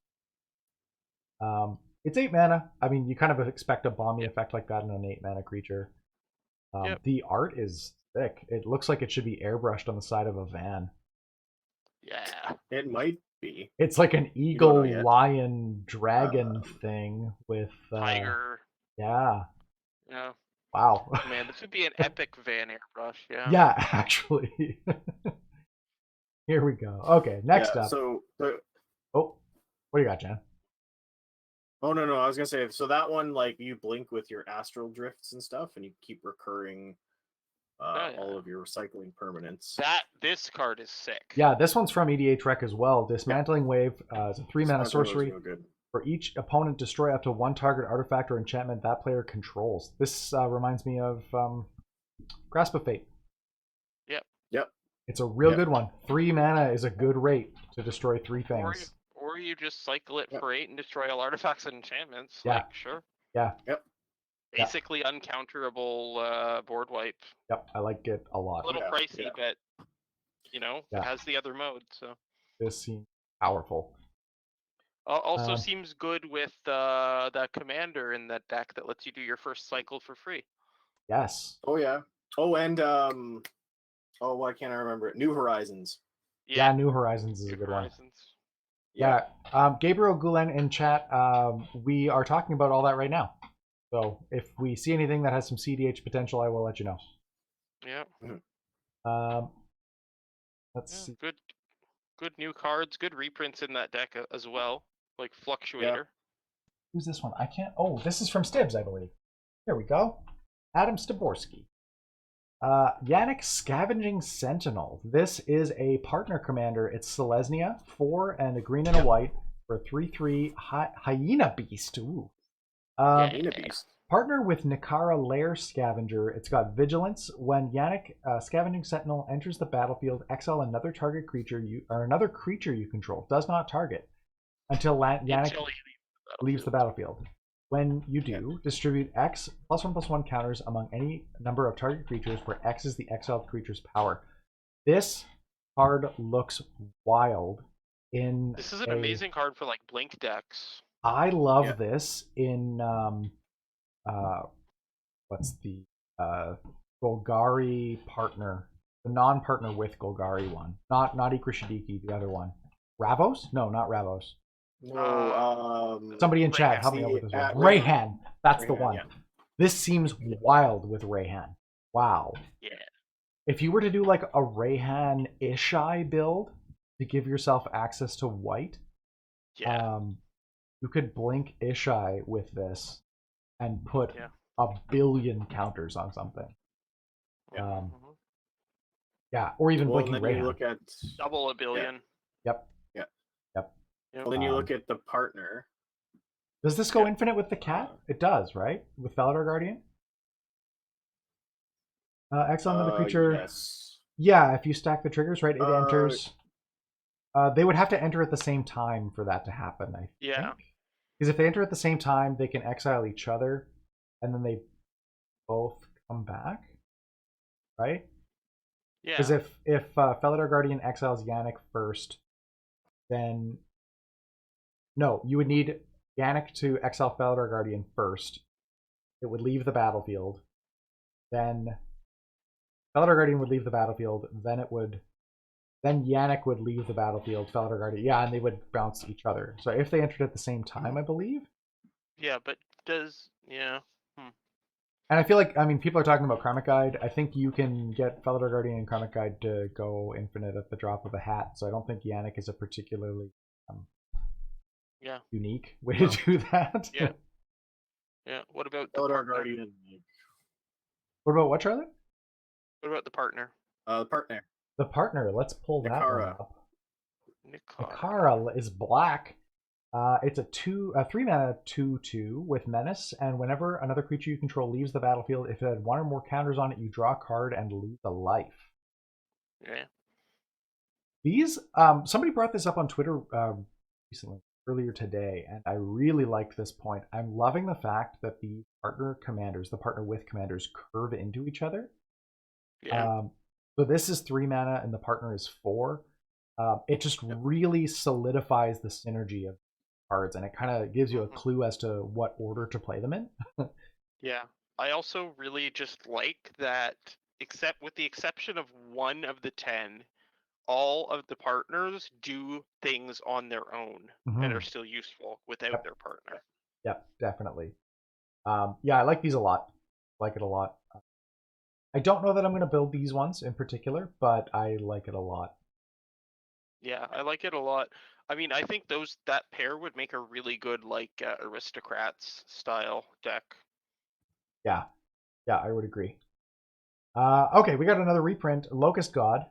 It's 8 mana. I mean, you kind of expect a bomby effect like that in an 8 mana creature. The art is thick. It looks like it should be airbrushed on the side of a van. Yeah. It might be. It's like an eagle, lion, dragon thing with tiger. Yeah. Yeah. Wow. Man, this would be an epic van airbrush. Yeah. Yeah, actually. Here we go. Okay, next up. So, oh, what do you got, Jen? Oh no, I was gonna say, so that one, like, you blink with your astral drifts and stuff, and you keep recurring all of your recycling permanents. This card is sick. Yeah, this one's from EDA Trek as well. Dismantling Wave is a 3-mana sorcery. For each opponent, destroy up to 1 target artifact or enchantment that player controls. This reminds me of Grasp of Fate. Yep. It's a real good one. 3 mana is a good rate to destroy 3 things. Or you just cycle it for 8 and destroy all artifacts and enchantments. Yeah. Like, sure. Yeah. Yep. Basically uncounterable board wipe. Yep, I like it a lot. A little pricey, but it has the other mode. So this seems powerful. Also seems good with the commander in that deck that lets you do your first cycle for free. Yes. Oh yeah. Oh, and why can't I remember it? New Horizons. Yeah, New Horizons is a good one. Yeah. Gabriel Gulen in chat, we are talking about all that right now. So if we see anything that has some CDH potential, I will let you know. Yeah. Let's see. Good new cards, good reprints in that deck as well, like Fluctuator. Yeah. Who's this one? I can't. Oh, this is from Stibbs, I believe. Here we go. Adam Staborski. Ganic Scavenging Sentinel. This is a partner commander. It's Selesnya, 4 and a green and a white for a 3/3 Hyena Beast. Ooh. Hyena Beast. Partner with Nikara Lair Scavenger. It's got Vigilance. When Ganic Scavenging Sentinel enters the battlefield, exile another target creature another creature you control. Does not target until Ganic leaves the battlefield. When you do, distribute X +1/+1 counters among any number of target creatures where X is the exiled creature's power. This card looks wild. This is an amazing card for like blink decks. I love this in what's the Golgari partner, the non-partner with Golgari one, not Ikrishidiki, the other one. Ravos? No, not Ravos. No, somebody in chat, help me out with this one. Rayhan. That's the one. Yeah. This seems wild with Rayhan. Wow. Yeah. If you were to do like a Rayhan Ishai build to give yourself access to white, you could blink Ishai with this and put a billion counters on something. Or even blinking Rayhan. You look at double a billion. Yep. Well, then you look at the partner. Does this go infinite with the cat? It does, right? With Felidar Guardian? Exile another creature. Yes. Yeah, if you stack the triggers, right? It enters. They would have to enter at the same time for that to happen, I think. Yeah. Because if they enter at the same time, they can exile each other, and then they both come back, right? Yeah. Because if Felidar Guardian exiles Ganic first, then no, you would need Ganic to exile Felidar Guardian first. It would leave the battlefield. Then Felidar Guardian would leave the battlefield. Then Ganic would leave the battlefield. Felidar Guardian, and they would bounce each other. So if they entered at the same time, I believe. Yeah, but And I feel like, people are talking about Karmic Guide. I think you can get Felidar Guardian and Karmic Guide to go infinite at the drop of a hat. So I don't think Ganic is a particularly unique way to do that. Yeah. What about the Eldar partner? Guardian. What about what, Charlie? What about the partner? Partner. The partner. Let's pull that one Nikara. up. Nikara. Nikara is black. It's a 3-mana 2/2 with menace, and whenever another creature you control leaves the battlefield, if it had one or more counters on it, you draw a card and lose a life. Yeah. These somebody brought this up on Twitter recently, earlier today, and I really liked this point. I'm loving the fact that the partner with commanders curve into each other. Yeah. So this is 3 mana and the partner is 4. It just really solidifies the synergy of cards, and it kind of gives you a clue as to what order to play them in. Yeah. I also really just like that, except with the exception of one of the 10, all of the partners do things on their own and are still useful without their partner. Yep, definitely. Yeah, I like these a lot. Like it a lot. I don't know that I'm going to build these ones in particular, but I like it a lot. Yeah, I like it a lot. I mean, I think that pair would make a really good aristocrats style deck. Yeah, I would agree. Okay, we got another reprint, Locust God.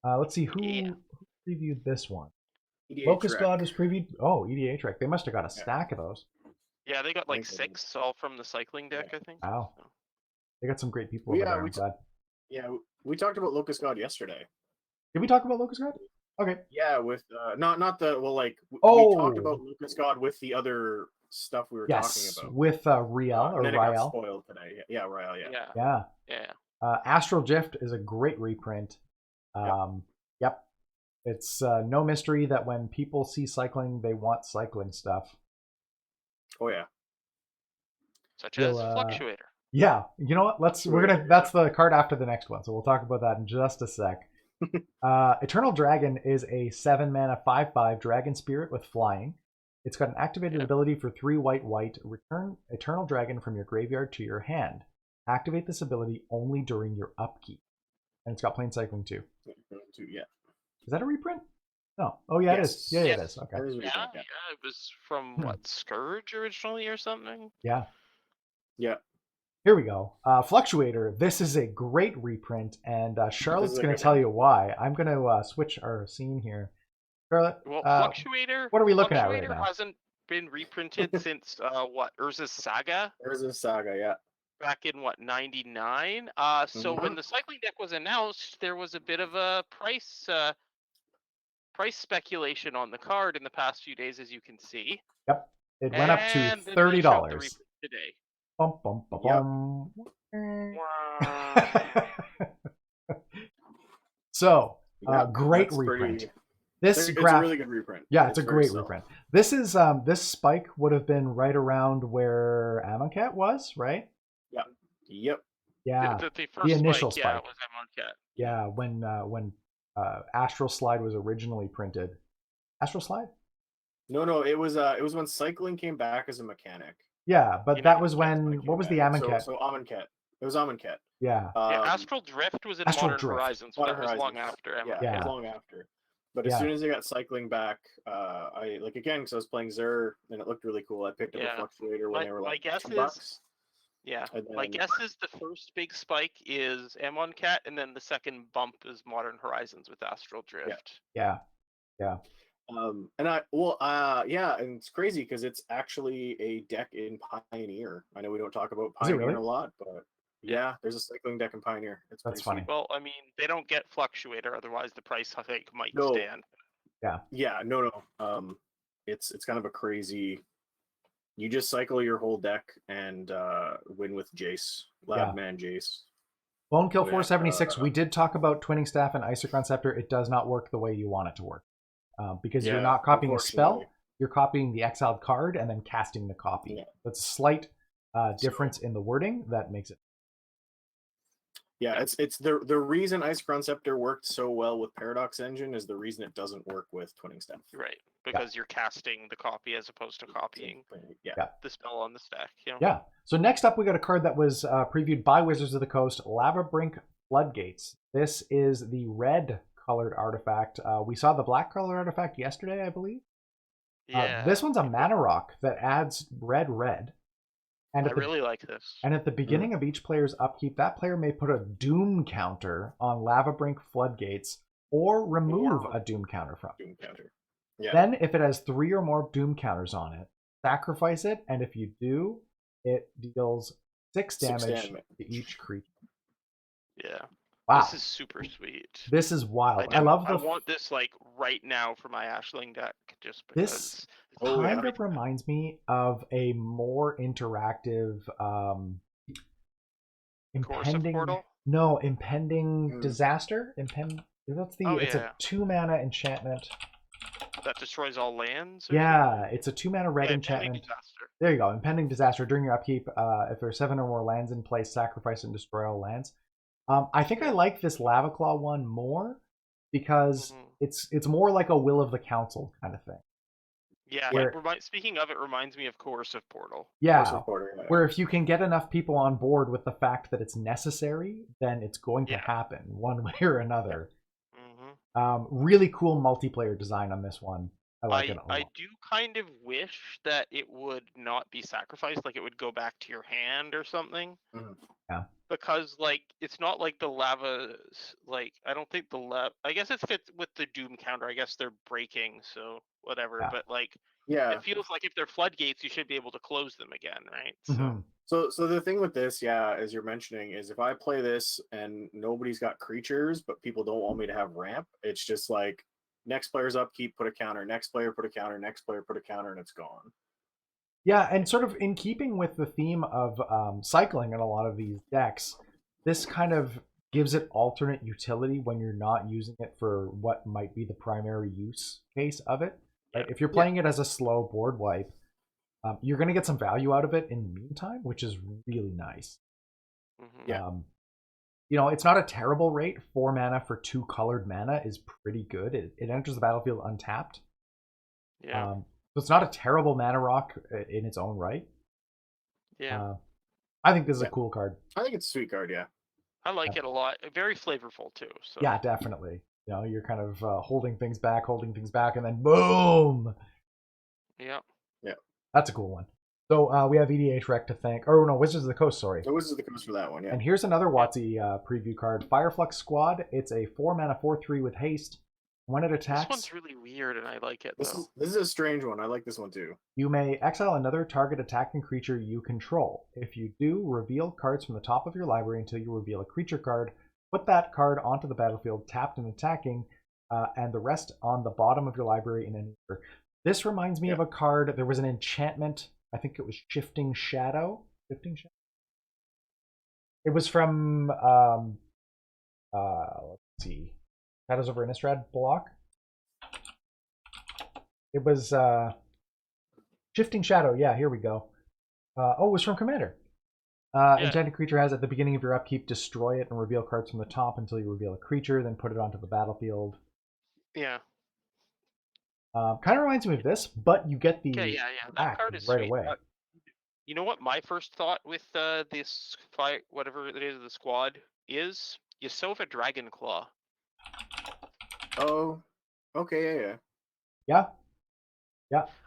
Let's see who previewed this one. EDH Locust Rec. God was previewed. Oh, EDH Rec. They must have got a stack of those. Yeah, they got I think they 6 all from the cycling deck, I think. Wow. So. They got some great people over there. I'm glad. Yeah, we talked about Locust God yesterday. Did we talk about Locust God? Okay. Yeah, with not the we talked about Locust God with the other stuff we were talking about. With Riel or then it Riel. got spoiled today. Yeah, Riel. Yeah. Astral Drift is a great reprint. Yep. It's no mystery that when people see cycling, they want cycling stuff. Oh yeah. Such as Fluctuator. Yeah, you know what? That's the card after the next one, so we'll talk about that in just a sec. Eternal Dragon is a 7-mana 5/5 dragon spirit with flying. It's got an activated ability for 3 white. Return Eternal Dragon from your graveyard to your hand. Activate this ability only during your upkeep. And it's got plain cycling too. Yeah. Is that a reprint? No. Oh yeah, Yes. it is. Yeah, it is. Okay. Yeah, it was from what, Scourge originally or something? Yeah. Yeah. Here we go. Fluctuator. This is a great reprint, and Charlotte's going to tell you why. I'm going to switch our scene here. Charlotte, well, Fluctuator. What are we looking at right now? Fluctuator hasn't been reprinted since Urza's Saga. Urza's Saga, yeah. Back in 99. So when the cycling deck was announced, there was a bit of a price speculation on the card in the past few days, as you can see. Yep, it went up to $30 today. Bum, bum, bum, bum. So, great reprint. It's a really good reprint. Yeah, it's a great reprint. This is this spike would have been right around where Amonkhet was, right? Yep. Yeah. The initial spike. spike. Yeah, it was Amonkhet. Yeah, when Astral Slide was originally printed. Astral Slide? No, it was when cycling came back as a mechanic. Yeah, but that was when. What was the Amonkhet? So Amonkhet. It was Amonkhet. Yeah. Astral Drift was in Modern Horizons, so that was long after Amonkhet. Yeah, long after. But as soon as they got cycling back, I because I was playing Xur and it looked really cool. I picked up a Fluctuator when they were like $2. Yeah, my guess is the first big spike is Amonkhet, and then the second bump is Modern Horizons with Astral Drift. Yeah. And it's crazy because it's actually a deck in Pioneer. I know we don't talk about Pioneer a lot, but yeah, there's a cycling deck in Pioneer. That's funny. Well, I mean, they don't get Fluctuator, otherwise the price I think might stand. Yeah, no. It's kind of a crazy. You just cycle your whole deck and win with Jace, Labman Jace. Bone Kill 476. We did talk about Twinning Staff and Isochron Scepter. It does not work the way you want it to work. Because you're not copying a spell, you're copying the exiled card and then casting the copy. Yeah. That's a slight difference in the wording that makes it. Yeah, it's the reason Isochron Scepter worked so well with Paradox Engine is the reason it doesn't work with Twinning Staff. Right, because you're casting the copy as opposed to copying the spell on the stack. Yeah. So next up, we got a card that was previewed by Wizards of the Coast, Lava Brink Floodgates. This is the red colored artifact. We saw the black colored artifact yesterday, I believe. Yeah. This one's a mana rock that adds red. And I really like this. And at the beginning of each player's upkeep, that player may put a doom counter on Lava Brink Floodgates or remove a doom counter from it. Doom counter. Yeah. Then, if it has 3 or more doom counters on it, sacrifice it, and if you do, it deals 6 damage to each creature. Yeah. Wow. This is super sweet. This is wild. I want this like right now for my Ashling deck, just because. This kind of reminds me of a more interactive impending portal? No, impending disaster. It's a 2 mana enchantment that destroys all lands. Yeah, it's a 2 mana red enchantment. Disaster. There you go. Impending disaster. During your upkeep, if there are 7 or more lands in place, sacrifice and destroy all lands. I think I like this Lava Claw one more because it's more like a Will of the Council kind of thing. Yeah, speaking of, it reminds me of Coercive Portal. Yeah, where if you can get enough people on board with the fact that it's necessary, then it's going to happen one way or another. Really cool multiplayer design on this one. I like it a lot. I do kind of wish that it would not be sacrificed, like it would go back to your hand or something. Yeah. Because like it's not like the lava, like I don't think I guess it fits with the doom counter. I guess they're breaking, so whatever. But like, it feels like if they're floodgates, you should be able to close them again, right? So the thing with this, as you're mentioning, is if I play this and nobody's got creatures, but people don't want me to have ramp, it's just like next player's upkeep, put a counter, next player put a counter, next player put a counter, and it's gone. Yeah, and sort of in keeping with the theme of cycling in a lot of these decks, this kind of gives it alternate utility when you're not using it for what might be the primary use case of it. Right? If you're playing it as a slow board wipe, you're going to get some value out of it in the meantime, which is really nice. It's not a terrible rate. 4 mana for 2 colored mana is pretty good. It enters the battlefield untapped. So it's not a terrible mana rock in its own right. I think this is a cool card. I think it's a sweet card, I like it a lot. Very flavorful too. So. Yeah, definitely. You're kind of holding things back, and then boom! Yeah. That's a cool one. So we have EDH Rec to thank. Oh no, Wizards of the Coast, sorry. The Wizards of the Coast for that one, And here's another WotC preview card, Fireflux Squad. It's a 4 mana 4/3 with haste. When it attacks... This one's really weird, and I like it, though. This is a strange one. I like this one, too. You may exile another target attacking creature you control. If you do, reveal cards from the top of your library until you reveal a creature card. Put that card onto the battlefield, tapped and attacking, and the rest on the bottom of your library in any order. This reminds me of a card. There was an enchantment. I think it was Shifting Shadow. It was from... let's see... Shadows over Innistrad block. It was Shifting Shadow. Yeah, here we go. It was from Commander. Enchanted creature has at the beginning of your upkeep, destroy it and reveal cards from the top until you reveal a creature, then put it onto the battlefield. Yeah. Kind of reminds me of this, but you get the that card is right sweet. away. You know what my first thought with this fight, whatever it is, the squad is? You Sova Dragon Claw. Oh, okay, yeah.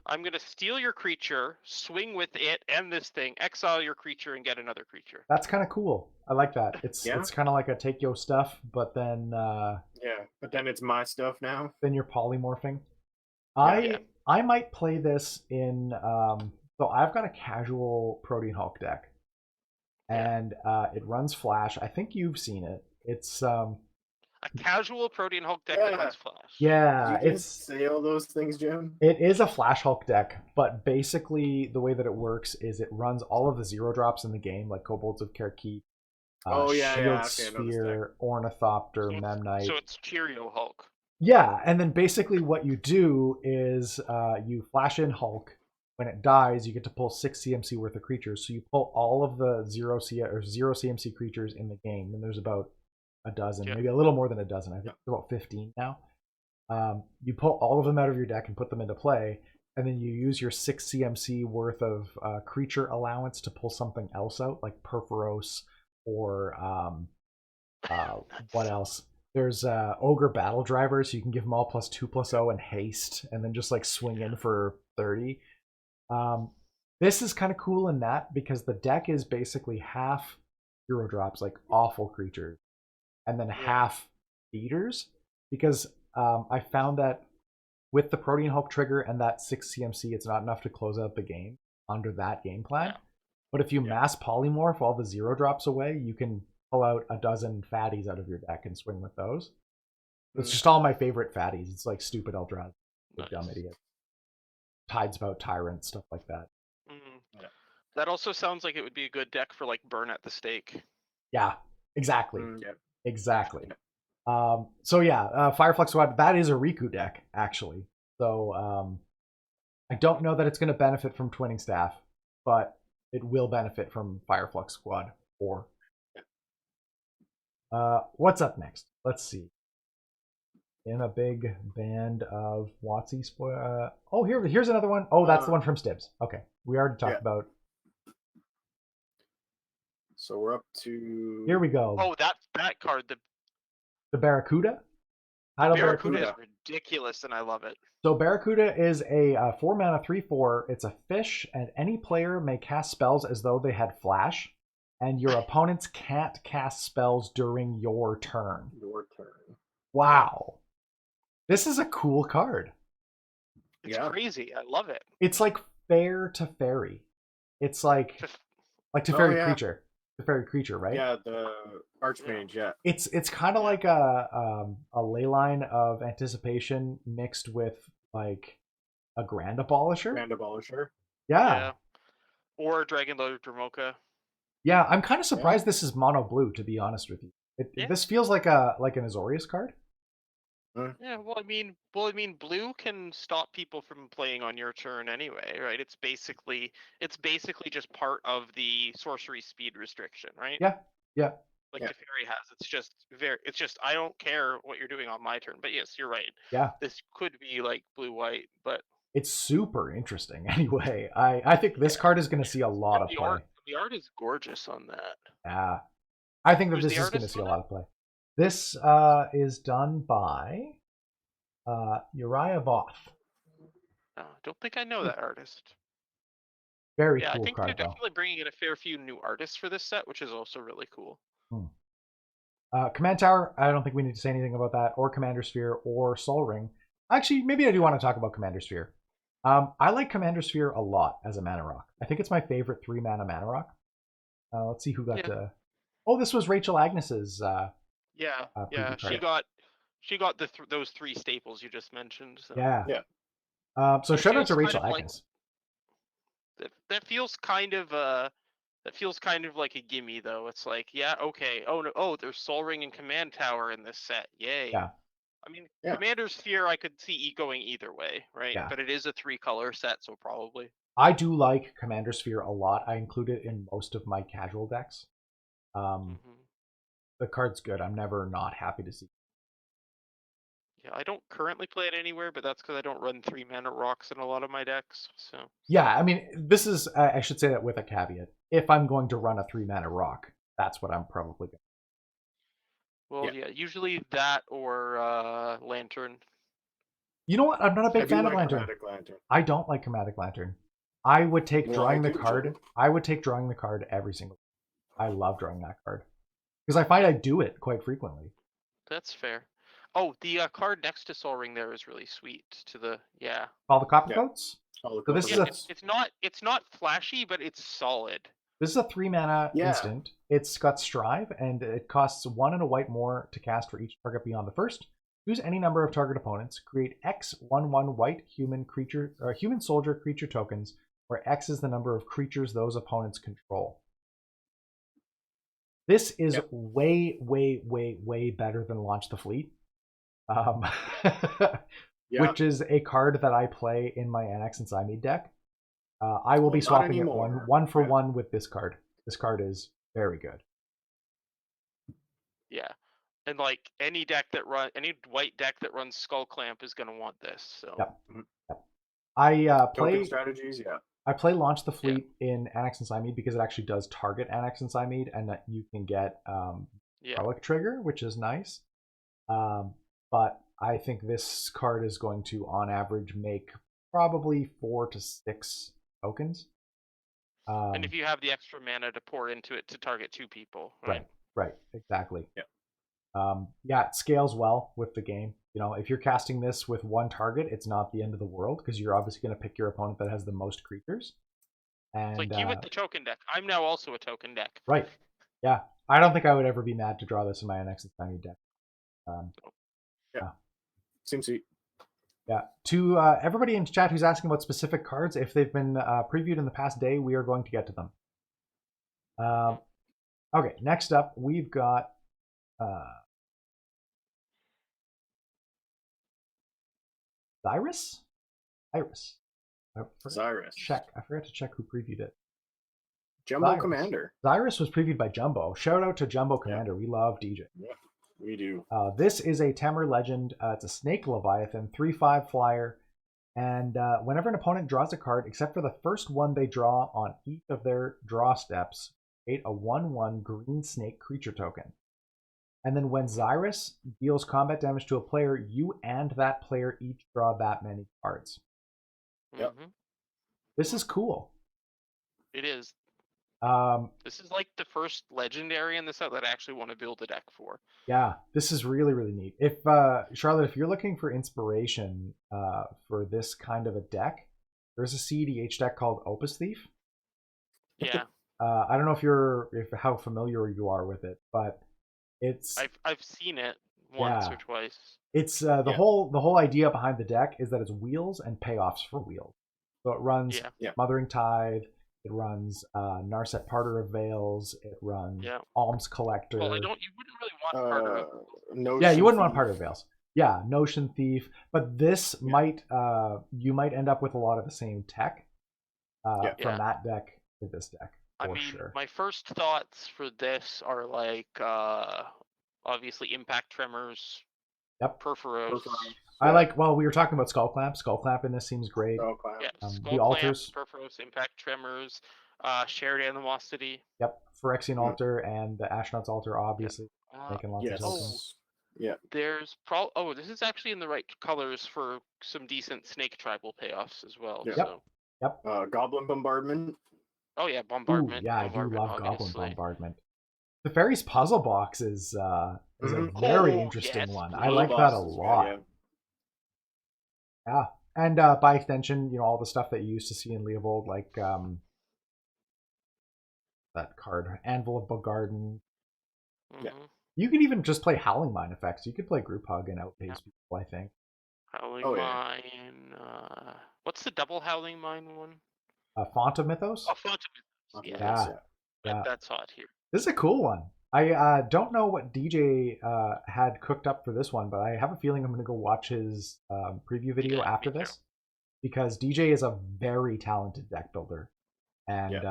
I'm gonna steal your creature, swing with it and this thing, exile your creature, and get another creature. That's kind of cool. I like that. It's kind of like a take your stuff, but then but then it's my stuff now. Then you're polymorphing. I might play this in. So I've got a casual Protean Hulk deck, and it runs Flash. I think you've seen it. It's a casual Protean Hulk deck that runs Flash. Yeah, Did you just say all those things, Jim? It is a Flash Hulk deck, but basically the way that it works is it runs all of the 0-drops in the game, like Kobolds of Kerkeep, Shield Sphere, Ornithopter, Memnite. So it's Cheerio Hulk. Yeah, and then basically what you do is you flash in Hulk. When it dies, you get to pull 6 CMC worth of creatures. So you pull all of the 0 CMC creatures in the game, and there's about a dozen, maybe a little more than a dozen. I think it's about 15 now. You pull all of them out of your deck and put them into play, and then you use your 6 CMC worth of creature allowance to pull something else out, like Perforos or what else? There's Ogre Battle Driver, so you can give them all +2/+0 and haste, and then just like swing in for 30. This is kind of cool in that because the deck is basically half hero drops, like awful creatures, and then half beaters. Because I found that with the Protean Hulk trigger and that 6 CMC, it's not enough to close out the game under that game plan. Yeah. But if you mass polymorph all the 0 drops away, you can pull out a dozen fatties out of your deck and swing with those. It's just all my favorite fatties. It's like stupid Eldrazi, dumb idiot, Tidespout Tyrant, stuff like that. Yeah. That also sounds like it would be a good deck for like Burn at the Stake. Yeah, exactly. Yeah. Exactly. Fireflux Squad, that is a Riku deck, actually. So I don't know that it's going to benefit from Twinning Staff, but it will benefit from Fireflux Squad 4. What's up next? Let's see. In a big band of Watsy spoil. Here's another one. Oh, that's the one from Stibs. Okay, we already talked about. So we're up to. Here we go. Oh, that card, the Barracuda. Barracuda is ridiculous, and I love it. So Barracuda is a 4-mana 3/4. It's a fish, and any player may cast spells as though they had flash, and your opponents can't cast spells during your turn. Wow. This is a cool card. It's crazy. I love it. It's like fair to fairy. It's like to fairy creature. The fairy creature, right? Yeah, the Archmage, yeah. It's kind of like a ley line of anticipation mixed with like a Grand Abolisher. Yeah. Or Dragon Lord Dromoka. Yeah, I'm kind of surprised this is mono blue, to be honest with you. This feels like an Azorius card. Yeah, well, I mean, blue can stop people from playing on your turn anyway, right? It's basically just part of the sorcery speed restriction, right? Yeah. Like the fairy has. It's just I don't care what you're doing on my turn. But yes, you're right. Yeah. This could be like blue-white, but it's super interesting anyway. I think this card is going to see a lot of play. The art is gorgeous on that. Yeah. I think that this is going to see a lot of play. This is done by Uriah Voth. I don't think I know that artist. Very cool I think card, they're definitely bringing in a fair few new artists for this set, which is also really cool. Command Tower, I don't think we need to say anything about that, or Commander Sphere, or Sol Ring. Actually, maybe I do want to talk about Commander Sphere. I like Commander Sphere a lot as a mana rock. I think it's my favorite 3-mana mana rock. Let's see who got the... Oh, this was Rachel Agnes's... She got those 3 staples you just mentioned. So. Yeah. So shout out to Rachel Agnes. That feels kind of like a gimme though. It's like, okay. Oh no, there's Sol Ring and Command Tower in this set. Yay. Yeah. I mean, Commander Sphere I could see going either way, right? Yeah. But it is a 3-color set, so probably. I do like Commander Sphere a lot. I include it in most of my casual decks. The card's good. I'm never not happy to see. Yeah, I don't currently play it anywhere, but that's because I don't run 3-mana rocks in a lot of my decks. So. Yeah, I mean, this is, I should say that with a caveat. If I'm going to run a 3-mana rock, that's what I'm probably going to. Well, usually that or Lantern. You know what? I'm not a big fan of Lantern. I don't like Chromatic Lantern. I would take drawing the card. I would take drawing the card every single time. I love drawing that card. Because I find I do it quite frequently. That's fair. Oh, the card next to Sol Ring there is really sweet. All the Copper Coats? So this is it's not flashy, but it's solid. This is a 3-mana instant. It's got Strive, and it costs 1 and a white more to cast for each target beyond the first. Choose any number of target opponents. Create X 1/1 white human creature or human soldier creature tokens, where X is the number of creatures those opponents control. This is way, way, way, way better than Launch the Fleet, which is a card that I play in my Annex and Siamede deck. I will be swapping it one for one with this card. This card is very good. Yeah, and like any white deck that runs Skull Clamp is going to want this. So. Yep. I play token strategies. I play Launch the Fleet in Annex and Siamede because it actually does target Annex and Siamede, and that you can get Relic Trigger, which is nice. But I think this card is going to, on average, make probably 4 to 6 tokens. And if you have the extra mana to pour into it to target 2 people, right? Right, exactly. Yeah. Yeah, it scales well with the game. You know, if you're casting this with one target, it's not the end of the world because you're obviously going to pick your opponent that has the most creatures. And It's like you with the token deck. I'm now also a token deck. Right. Yeah. I don't think I would ever be mad to draw this in my NX Tiny deck. Yeah. Seems sweet. Yeah. To everybody in chat who's asking about specific cards, if they've been previewed in the past day, we are going to get to them. Okay, next up, we've got Iris? Iris. Cyrus. I forgot to check who previewed it. Jumbo Cyrus. Commander. Cyrus was previewed by Jumbo. Shout out to Jumbo Commander. We love DJ. Yeah, we do. This is a Temur Legend. It's a Snake Leviathan, 3/5 flyer. And whenever an opponent draws a card, except for the first one they draw on each of their draw steps, create a 1/1 green snake creature token. And then when Xyrus deals combat damage to a player, you and that player each draw that many cards. Yep. This is cool. It is. This is like the first legendary in the set that I actually want to build a deck for. Yeah, this is really, really neat. If Charlotte, if you're looking for inspiration for this kind of a deck, there's a CEDH deck called Opus Thief. Yeah. I don't know how familiar you are with it, but it's I've seen it once or twice. It's the whole idea behind the deck is that it's wheels and payoffs for wheels. So it runs Mothering Tithe, it runs Narset Parter of Veils, it runs Alms Collector. Well, you wouldn't really want Parter of Veils. Yeah, you wouldn't want Parter of Veils. Yeah, Notion Thief, but this might you might end up with a lot of the same tech from that deck to this deck. I mean, my first thoughts for this are like obviously Impact Tremors, Perforos. We were talking about Skull Clamp. Skull Clamp in this seems great. Skull Clamp. Yeah, Skull the altars. Clamp, Perforos, Impact Tremors, Shared Animosity. Yep, Phyrexian Altar and the Ashnod's Altar, obviously. Making lots of tokens. Yeah. There's this is actually in the right colors for some decent Snake Tribal payoffs as well. Yep. So. Yep. Goblin Bombardment. Oh yeah, Bombardment. Ooh, yeah, I do love obviously. Goblin Bombardment. The Fairies Puzzle Box is a very interesting one. I like that a lot. Yeah. And by extension, all the stuff that you used to see in Leovold, like that card, Anvil of Bogarden. Mm-hmm. Yeah. You could even just play Howling Mine effects. You could play Group Hug and outpace people, I think. Howling Mine. What's the double Howling Mine one? Font of Mythos? Oh, Font of Mythos. Yeah. That's hot here. This is a cool one. I don't know what DJ had cooked up for this one, but I have a feeling I'm going to go watch his preview video after this. Because DJ is a very talented deck builder. And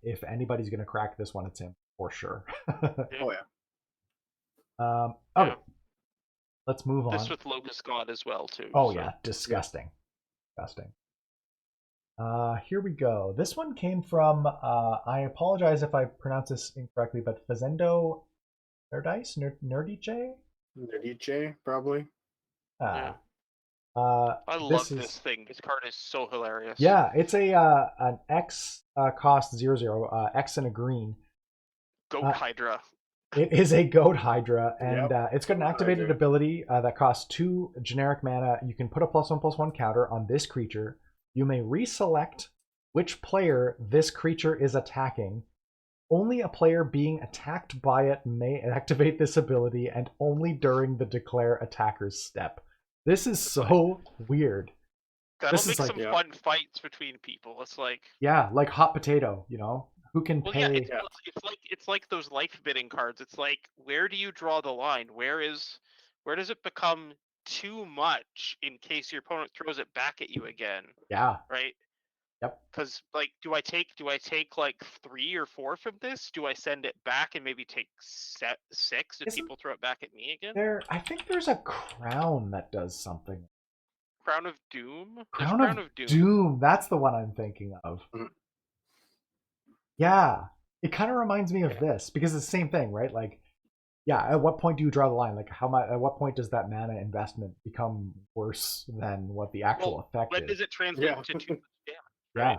if anybody's going to crack this one, it's him, for sure. Okay. Let's move on. This with Locust God as well, too. Oh, yeah. Disgusting. Disgusting. Here we go. This one came from, I apologize if I pronounce this incorrectly, but Fazendo Nerdice? Nerdice? Nerdice, probably. I love this thing. This card is so hilarious. Yeah, it's an X cost 0/0, X and a green. Goat Hydra. It is a Goat Hydra, and it's got an activated ability that costs 2 generic mana. You can put a +1/+1 counter on this creature. You may reselect which player this creature is attacking. Only a player being attacked by it may activate this ability, and only during the declare attacker's step. This is so weird. That'll make some fun fights between people. It's like like hot potato, who can pay. Yeah, it's like those life bidding cards. It's like, where do you draw the line? Where does it become too much in case your opponent throws it back at you again? Yeah. Right? Yep. Because do I take like 3 or 4 from this? Do I send it back and maybe take 6 if people throw it back at me again? I think there's a crown that does something. Crown of Doom? Crown of Doom. That's the one I'm thinking of. Mm-hmm. Yeah. It kind of reminds me of this because it's the same thing, right? Like, at what point do you draw the line? Like, at what point does that mana investment become worse than what the actual effect is? When does it translate to 2 damage? Right?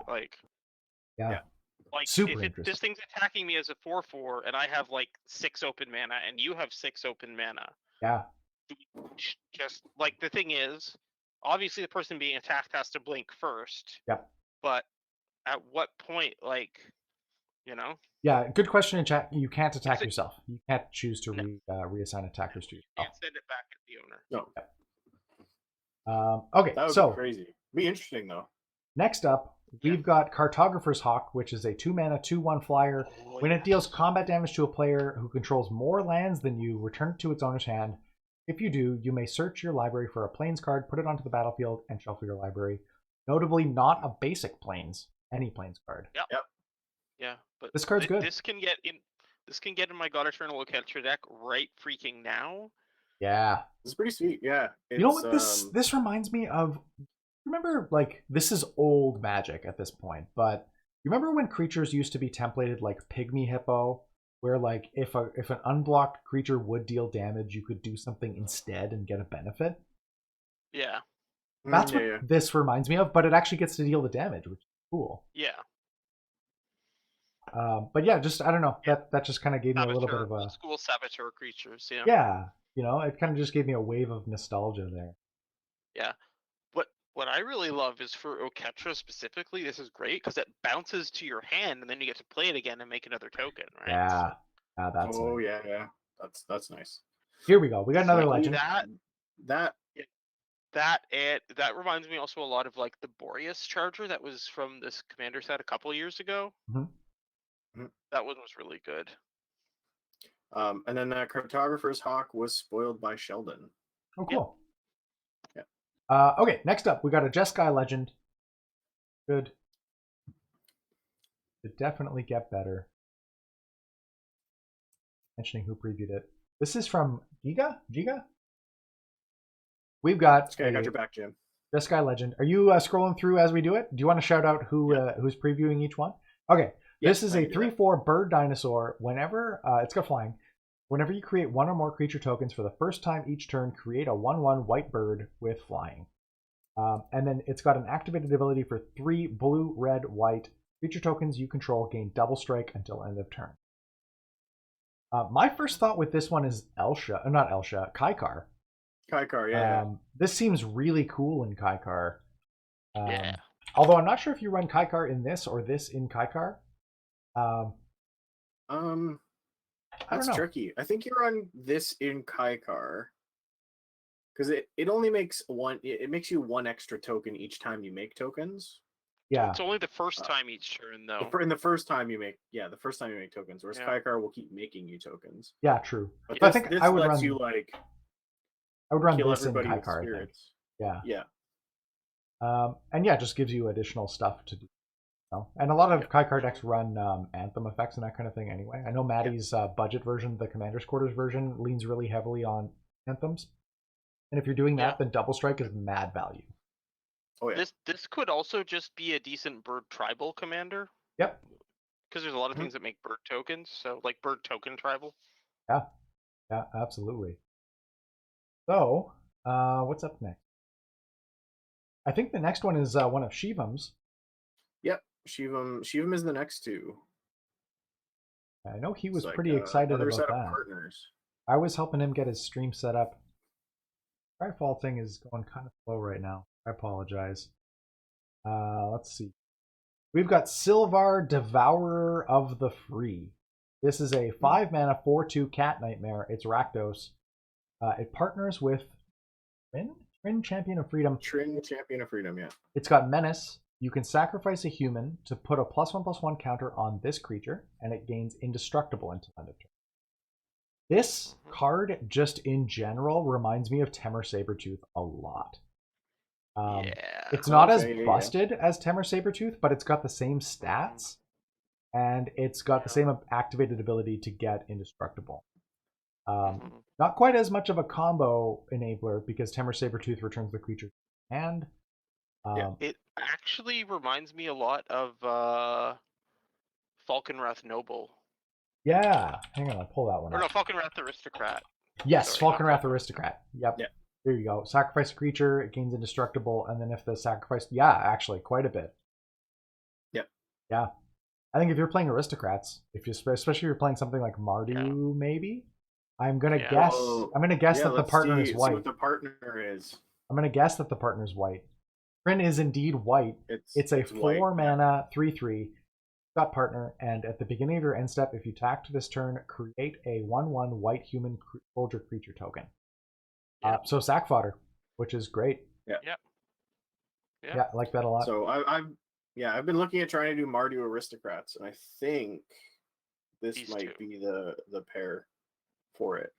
Like, Super if interesting. this thing's attacking me as a 4/4, and I have like 6 open mana, and you have 6 open mana, Yeah. just like the thing is, obviously the person being attacked has to blink first. Yep. But at what point, like, you know? Yeah, good question in chat. You can't attack it- yourself. You can't choose to No. reassign attackers to You yourself. can't send it back at the owner. No, Okay, that would so be crazy. Be interesting though. next up, Yeah. we've got Cartographer's Hawk, which is a 2-mana, 2/1 flyer. Oh, When it deals yes. combat damage to a player who controls more lands than you, return it to its owner's hand. If you do, you may search your library for a Plains card, put it onto the battlefield, and shuffle your library. Notably, not a basic Plains, any Plains card. Yeah, but This card's good. This can get in my God Eternal Locator deck right freaking now. Yeah. It's pretty sweet. Yeah. You know what this reminds me of? Remember, like, this is old Magic at this point, but you remember when creatures used to be templated like Pygmy Hippo, where like if an unblocked creature would deal damage, you could do something instead and get a benefit? Yeah. That's what this reminds me of, but it actually gets to deal the damage, which is cool. Yeah. But yeah, just I don't know. That just kind of gave me a little bit of a old school saboteur creatures. Yeah. Yeah, you know, it kind of just gave me a wave of nostalgia there. Yeah. What I really love is for Oketra specifically, this is great because it bounces to your hand and then you get to play it again and make another token, right? Yeah. That's Oh nice. yeah. That's nice. Here we go. We got another So legend. That reminds me also a lot of like the Boreas Charger that was from this commander set a couple years ago. Mm-hmm. That one was really good. And then that Cartographer's Hawk was spoiled by Sheldon. Oh, cool. Yeah. Okay, next up, we got a Jeskai legend. Good. Could definitely get better. Mentioning who previewed it. This is from Giga? We've got Okay, I got your back, Jim. Jeskai legend. Are you scrolling through as we do it? Do you want to shout out who's previewing each one? Okay. This is a 3/4 bird dinosaur. Whenever it's got flying. Whenever you create one or more creature tokens for the first time each turn, create a 1/1 white bird with flying. And then it's got an activated ability for 3 blue, red, white creature tokens you control gain double strike until end of turn. My first thought with this one is Kaikar. Kaikar, yeah. This seems really cool in Kaikar. Yeah. Although I'm not sure if you run Kaikar in this or this in Kaikar. That's tricky. I think you run this in Kaikar because it only makes one. It makes you 1 extra token each time you make tokens. Yeah, it's only the first time each turn though. In the first time you make, the first time you make tokens. Whereas Kaikar will keep making you tokens. Yeah, true. But I think this I would lets run. You like. I would run kill this in everybody with Kaikar. I think. spirits. Yeah. Yeah. And yeah, it just gives you additional stuff to do. You know? And a lot of Kaikar decks run Anthem effects and that kind of thing anyway. I know Maddie's budget version, the Commander's Quarters version, leans really heavily on Anthems. And if you're doing that, then Double Strike is mad value. Oh yeah. This could also just be a decent bird tribal commander. Yep. Because there's a lot of things that make bird tokens, so like bird token tribal. Yeah. Yeah, absolutely. So, what's up next? I think the next one is one of Shivam's. Yep, Shivam is the next two. I know he was pretty excited about that. Partners. I was helping him get his stream set up. Skyfall thing is going kind of slow right now. I apologize. Let's see. We've got Sylvar, Devourer of the Free. This is a 5-mana 4/2 cat nightmare. It's Rakdos. It partners with Trin, Champion of Freedom. Trin, Champion of Freedom, yeah. It's got Menace. You can sacrifice a human to put a +1/+1 counter on this creature, and it gains Indestructible until end of turn. This card, just in general, reminds me of Temur Sabertooth a lot. It's not as busted as Temur Sabertooth, but it's got the same stats, and it's got the same activated ability to get Indestructible. Not quite as much of a combo enabler because Temur Sabertooth returns the creature and it actually reminds me a lot of Falconwrath Noble. Yeah, hang on, I'll pull that one Or up. no, Falconwrath Aristocrat. Yes, Falconwrath Aristocrat. Yep. Yeah. There you go. Sacrifice a creature, it gains Indestructible, and then if the sacrifice, actually, quite a bit. Yep. Yeah. I think if you're playing aristocrats, especially if you're playing something like Mardu, maybe. I'm gonna guess. Well, I'm gonna guess that the let's partner is see white. what the partner is. I'm gonna guess that the partner is white. Kryn is indeed white. It's a 4-mana 3/3. Got partner, and at the beginning of your end step, if you tapped this turn, create a 1/1 white human soldier creature token. Yep. So sack fodder, which is great. Yeah. Yeah, I like that a lot. So I've been looking at trying to do Mardu aristocrats, and I think this might be the pair for it.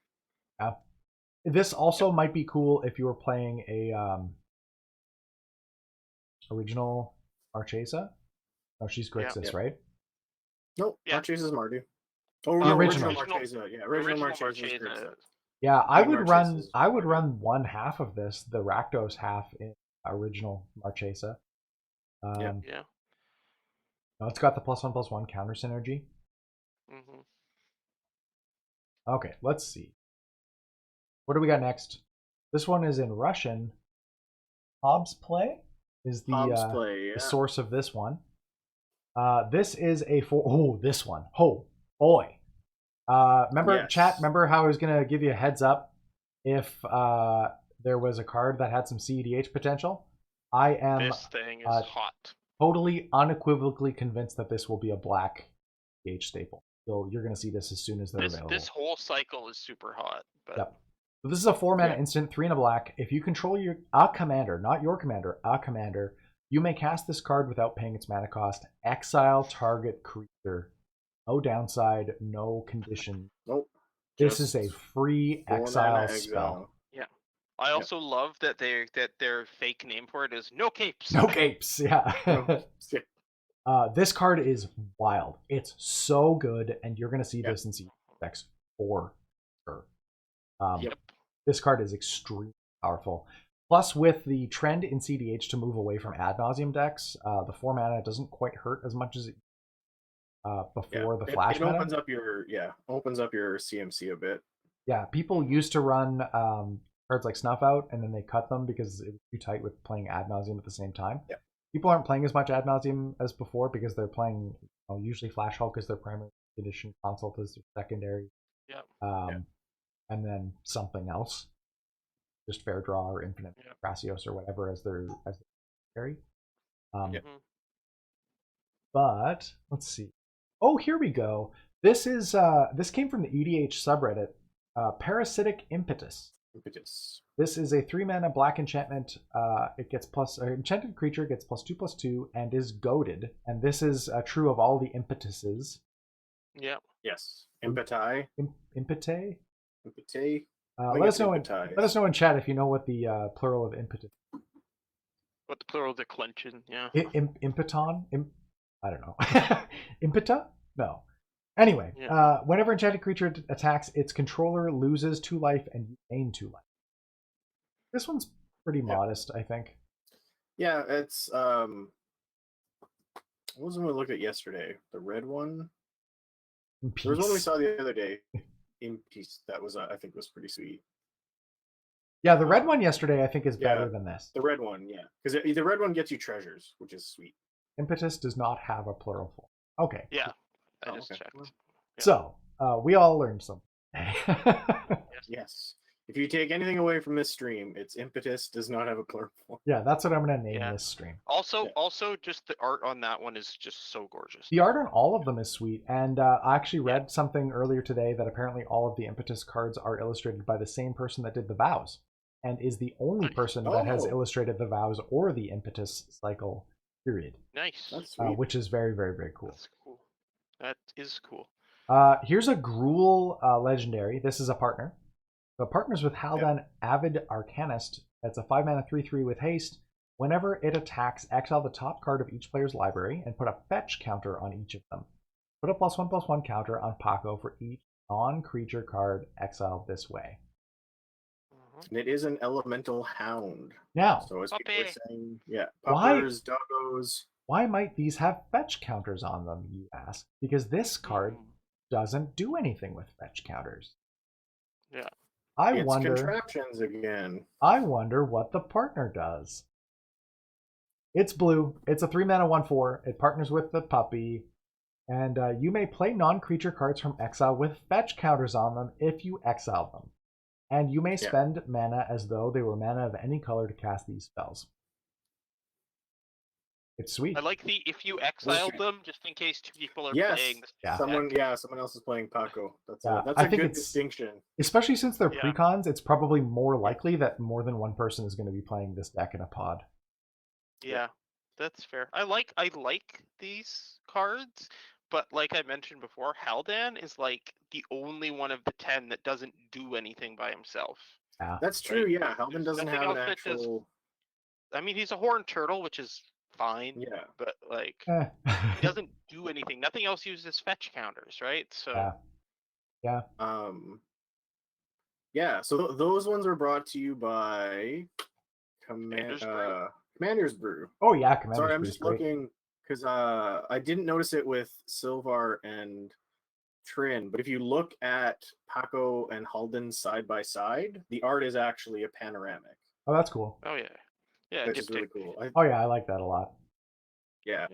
Yeah. This also might be cool if you were playing a original Marchesa. Oh, she's Grixis, right? Nope, Marchesa is Mardu. Oh, The no, original. Marchesa. Yeah, original Marchesa is Grixis. Yeah, I would Marchesa's run one half of this, the Rakdos half in original Marchesa. Yeah. No, it's got the +1/+1 counter synergy. Mm-hmm. Okay, let's see. What do we got next? This one is in Russian. Hobbs Play is the source of this one. This is a this one. Oh boy. Remember, chat, remember how I was going to give you a heads up if there was a card that had some CEDH potential? I am This thing is hot. Totally unequivocally convinced that this will be a black CEDH staple. So you're going to see this as soon as they're available. This whole cycle is super hot. But... Yep. So this is a 4-mana instant, 3 and a black. If you control a commander, not your commander, a commander, you may cast this card without paying its mana cost. Exile target creature. No downside, no condition. Nope. This is a free exile spell. Yeah. I also love that their fake name for it is No Capes. No Capes, yeah. This card is wild. It's so good, and you're going to see this in decks for sure. This card is extremely powerful. Plus, with the trend in CDH to move away from ad nauseum decks, the 4 mana doesn't quite hurt as much as it before the flash it opens up your CMC a bit. Yeah, people used to run cards like Snuff Out, and then they cut them because it was too tight with playing ad nauseum at the same time. Yeah. People aren't playing as much ad nauseum as before because they're playing usually Flash Hulk as their primary edition, Consult as their secondary. And then something else, just Fair Draw or Infinite Gracios or whatever as their secondary. But let's see. Oh, here we go. This is this came from the EDH subreddit. Parasitic Impetus. This is a 3-mana black enchantment. It gets enchanted creature gets +2/+2 and is goaded. And this is true of all the impetuses. Yeah. Yes. Impeti. Impete. Impete. Let us know in chat if you know what the plural of impetus. What the plural declension? Yeah. Impeton. I don't know. Impeta? No. Anyway, whenever enchanted creature attacks, its controller loses 2 life and you gain 2 life. This one's pretty modest, I think. Yeah, it's what was the one we looked at yesterday? The red one? There was one we saw the other day. In Peace, that was I think was pretty sweet. Yeah, the red one yesterday I think is better than this. The red one, because the red one gets you treasures, which is sweet. Impetus does not have a plural form. Okay. Yeah, I just checked. Yeah. So we all learned something. Yes. If you take anything away from this stream, it's Impetus does not have a plural form. Yeah, that's what I'm going to name this stream. Also, just the art on that one is just so gorgeous. The art on all of them is sweet, and I actually read something earlier today that apparently all of the Impetus cards are illustrated by the same person that did the Vows, and is the only person that has illustrated the Vows or the Impetus cycle. Period. Nice. That's sweet. Which is very, very, very cool. That's cool. That is cool. Here's a Gruul legendary. This is a partner. The partners with Haldan Avid Arcanist. That's a 5-mana 3/3 with haste. Whenever it attacks, exile the top card of each player's library and put a fetch counter on each of them. Put a +1/+1 counter on Paco for each non-creature card exiled this way. And it is an elemental hound. Now, so as people are saying, puppers, doggos. Why might these have fetch counters on them, you ask? Because this card doesn't do anything with fetch counters. Yeah. It's contraptions again. I wonder what the partner does. It's blue. It's a 3-mana 1/4. It partners with the puppy. And you may play non-creature cards from exile with fetch counters on them if you exile them. And you may spend mana as though they were mana of any color to cast these spells. It's sweet. I like the if you exiled them, just in case two people are playing this. Yeah. Someone else is playing Paco. That's I a think good it's, distinction. Especially since they're precons, it's probably more likely that more than one person is going to be playing this deck in a pod. Yeah, that's fair. I like these cards, but like I mentioned before, Haldan is like the only one of the 10 that doesn't do anything by himself. Yeah. That's true. Right? Yeah, Haldan doesn't have an actual. I mean, he's a horned turtle, which is fine. Yeah, but like he doesn't do anything. Nothing else uses fetch counters, right? So yeah. So those ones were brought to you by Commander's Brew. Oh yeah, Commander's Brew. Sorry, I'm just looking because I didn't notice it with Silvar and Trin, but if you look at Paco and Haldan side by side, the art is actually a panoramic. Oh, that's cool. Oh yeah, which is really cool. I like that a lot. Yeah.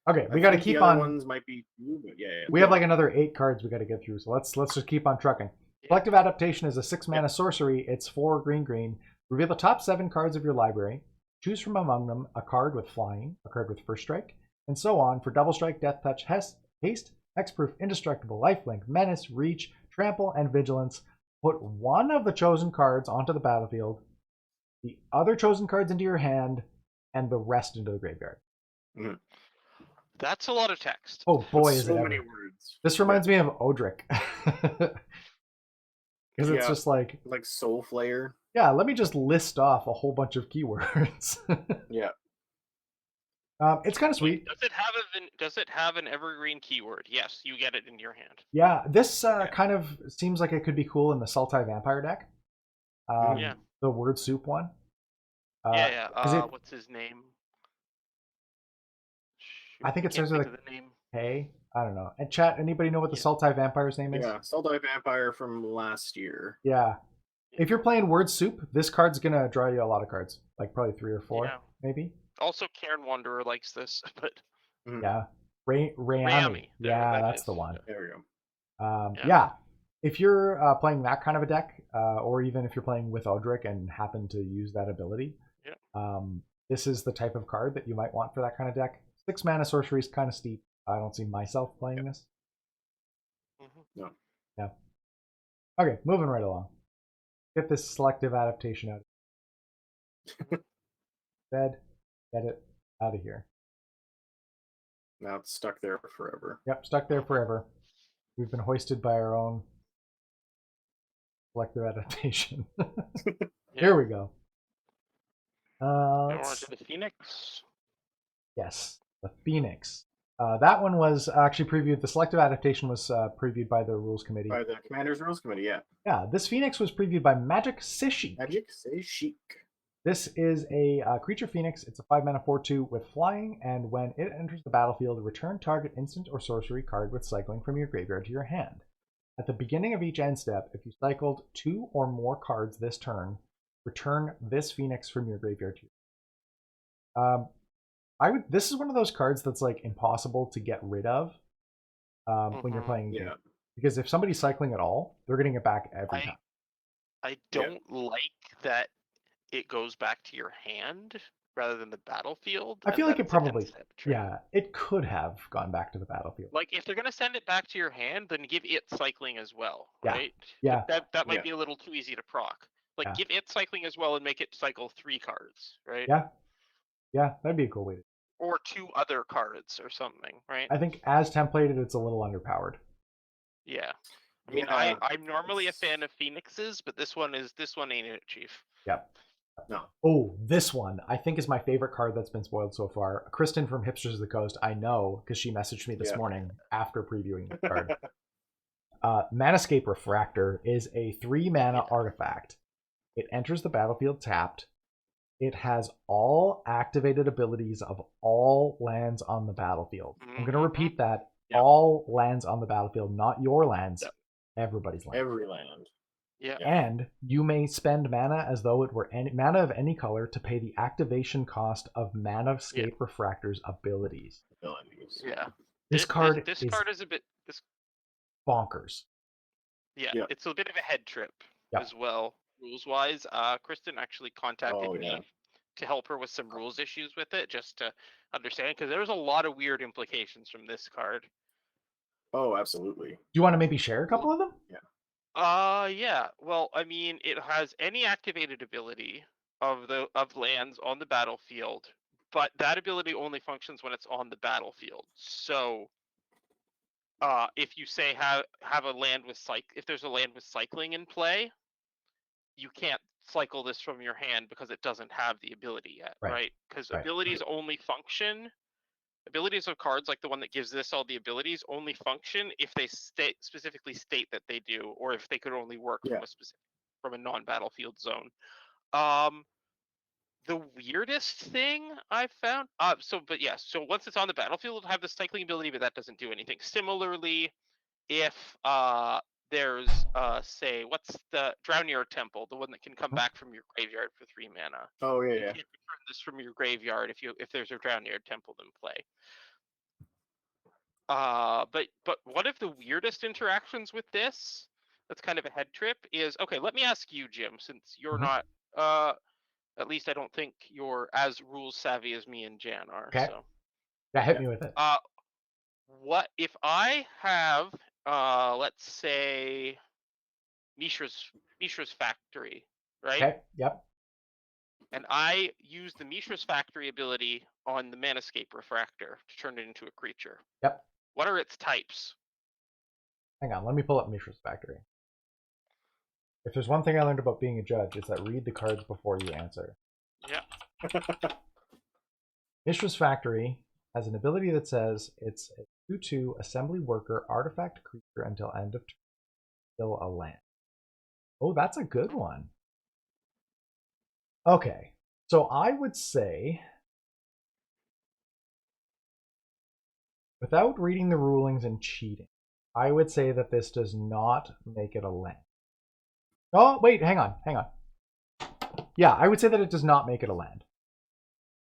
Okay, we got to keep on. Ones might be, but we have like another 8 cards we got to get through, so let's just keep on trucking. Collective Adaptation is a 6-mana sorcery. It's 4 green. Reveal the top 7 cards of your library. Choose from among them a card with flying, a card with first strike, and so on for double strike, death touch, haste, hexproof, indestructible, lifelink, menace, reach, trample, and vigilance. Put one of the chosen cards onto the battlefield, the other chosen cards into your hand, and the rest into the graveyard. Mm-hmm. That's a lot of text. Oh boy, is it so ever. many words. This reminds me of Odric. Because it's just like Soul Flayer. Yeah, let me just list off a whole bunch of keywords. Yeah. It's kind of sweet. Does it have an evergreen keyword? Yes, you get it in your hand. Yeah, this kind of seems like it could be cool in the Sultai Vampire deck. The word soup one. What's his name? I think it starts with a name. Hey, I don't know. And chat, anybody know what the Sultai Vampire's name is? Yeah, Sultai Vampire from last year. Yeah. If you're playing word soup, this card's gonna draw you a lot of cards. Like probably 3 or 4, maybe. Also, Cairn Wanderer likes this, but yeah. Rayami. Yeah, that's the one. There we go. Yeah. If you're playing that kind of a deck, or even if you're playing with Odric and happen to use that ability, this is the type of card that you might want for that kind of deck. 6 mana sorcery is kind of steep. I don't see myself playing this. No. Yeah. Okay, moving right along. Get this selective adaptation out. Get it out of here. Now it's stuck there forever. Yep, stuck there forever. We've been hoisted by our own selective adaptation. Here we go. The Phoenix? Yes, the Phoenix. That one was actually previewed. The selective adaptation was previewed by the Rules Committee. By the Commander's Rules Committee, yeah. Yeah, this Phoenix was previewed by Magic Sishik. This is a creature Phoenix. It's a 5-mana 4/2 with flying, and when it enters the battlefield, return target instant or sorcery card with cycling from your graveyard to your hand. At the beginning of each end step, if you cycled 2 or more cards this turn, return this Phoenix from your graveyard to your This is one of those cards that's like impossible to get rid of when you're playing. Yeah. Because if somebody's cycling at all, they're getting it back every time. I don't like that it goes back to your hand rather than the battlefield. I feel like it probably, it could have gone back to the battlefield. Like if they're gonna send it back to your hand, then give it cycling as well, Yeah. right? Yeah. That might be a little too easy to proc. Like give it cycling as well and make it cycle 3 cards, right? Yeah, that'd be a cool way to. Or 2 other cards or something, right? I think as templated, it's a little underpowered. Yeah. I mean, I'm normally a fan of Phoenixes, but this one ain't it, Chief. Yep. No. Oh, this one I think is my favorite card that's been spoiled so far. Kristen from Hipsters of the Coast, I know because she messaged me this morning after previewing the card. Manascape Refractor is a 3-mana artifact. It enters the battlefield tapped. It has all activated abilities of all lands on the battlefield. I'm going to repeat that. All lands on the battlefield, not your lands. Everybody's land. Every land. Yeah. And you may spend mana as though it were mana of any color to pay the activation cost of Manascape Refractor's abilities. Yeah. This card this is card is a bit bonkers. Yeah, Yeah. it's a bit of a head trip Yeah. as well, rules-wise. Kristen actually contacted me to help her with some rules issues with it, just to understand, because there's a lot of weird implications from this card. Oh, absolutely. Do you want to maybe share a couple of them? Yeah. Well, I mean, it has any activated ability of lands on the battlefield, but that ability only functions when it's on the battlefield. So, if you say have a land with if there's a land with cycling in play, you can't cycle this from your hand because it doesn't have the ability yet, right? Because abilities only function. Abilities of cards like the one that gives this all the abilities only function if they specifically state that they do, or if they could only work from a non-battlefield zone. The weirdest thing I've found, so once it's on the battlefield, it'll have the cycling ability, but that doesn't do anything. Similarly, if there's say, what's the Drowneyard Temple, the one that can come back from your graveyard for 3 mana. Oh yeah, you can't return this from your graveyard if there's a Drowneyard Temple in play. But one of the weirdest interactions with this, that's kind of a head trip, is let me ask you, Jim, since you're not at least I don't think you're as rules savvy as me and Jan are. Okay. So Yeah, hit me with it. What if I have let's say Mishra's Factory, right? Okay. Yep. And I use the Mishra's Factory ability on the Manascape Refractor to turn it into a creature. Yep. What are its types? Hang on, let me pull up Mishra's Factory. If there's one thing I learned about being a judge, it's that read the cards before you answer. Yeah. Mishra's Factory has an ability that says it's a 2/2 assembly worker artifact creature until end of turn. Still a land. Oh, that's a good one. Okay, so I would say, without reading the rulings and cheating, I would say that this does not make it a land. Oh, wait, hang on. Yeah, I would say that it does not make it a land.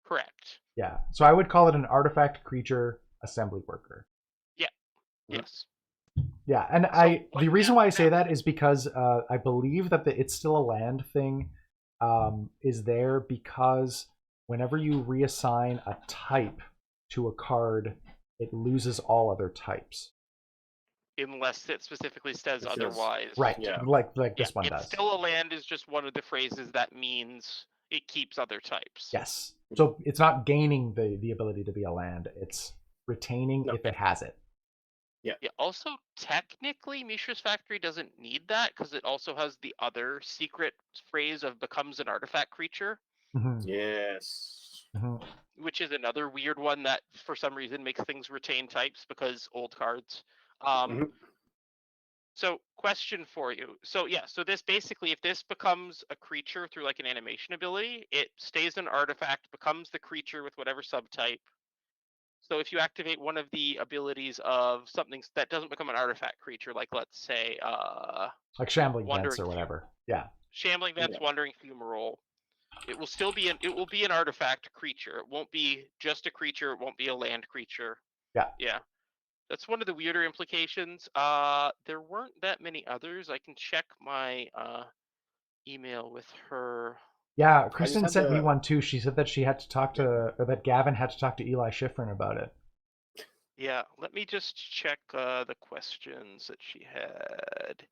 Correct. Yeah, so I would call it an artifact creature assembly worker. Yeah. Yes. Yeah, and the reason why I say that is because I believe that the it's still a land thing is there because whenever you reassign a type to a card, it loses all other types. Unless it specifically says otherwise. Right, yeah. like this one does. Still a land is just one of the phrases that means it keeps other types. Yes. So it's not gaining the ability to be a land, it's retaining if it has it. Yeah. Also, technically, Mishra's Factory doesn't need that because it also has the other secret phrase of becomes an artifact creature. Mm-hmm. Yes. Mm-hmm. Which is another weird one that, for some reason, makes things retain types because old cards. So, question for you. So this basically, if this becomes a creature through like an animation ability, it stays an artifact, becomes the creature with whatever subtype. So if you activate one of the abilities of something that doesn't become an artifact creature, like let's say like Shambling Vents or whatever. Yeah. Shambling Vents, Wandering Fumarole. It will still be an artifact creature. It won't be just a creature, it won't be a land creature. Yeah. Yeah. That's one of the weirder implications. There weren't that many others. I can check my email with her. Yeah, Kristen sent me one too. She said that she had to talk to, or that Gavin had to talk to Eli Schifrin about it. Yeah, let me just check the questions that she had.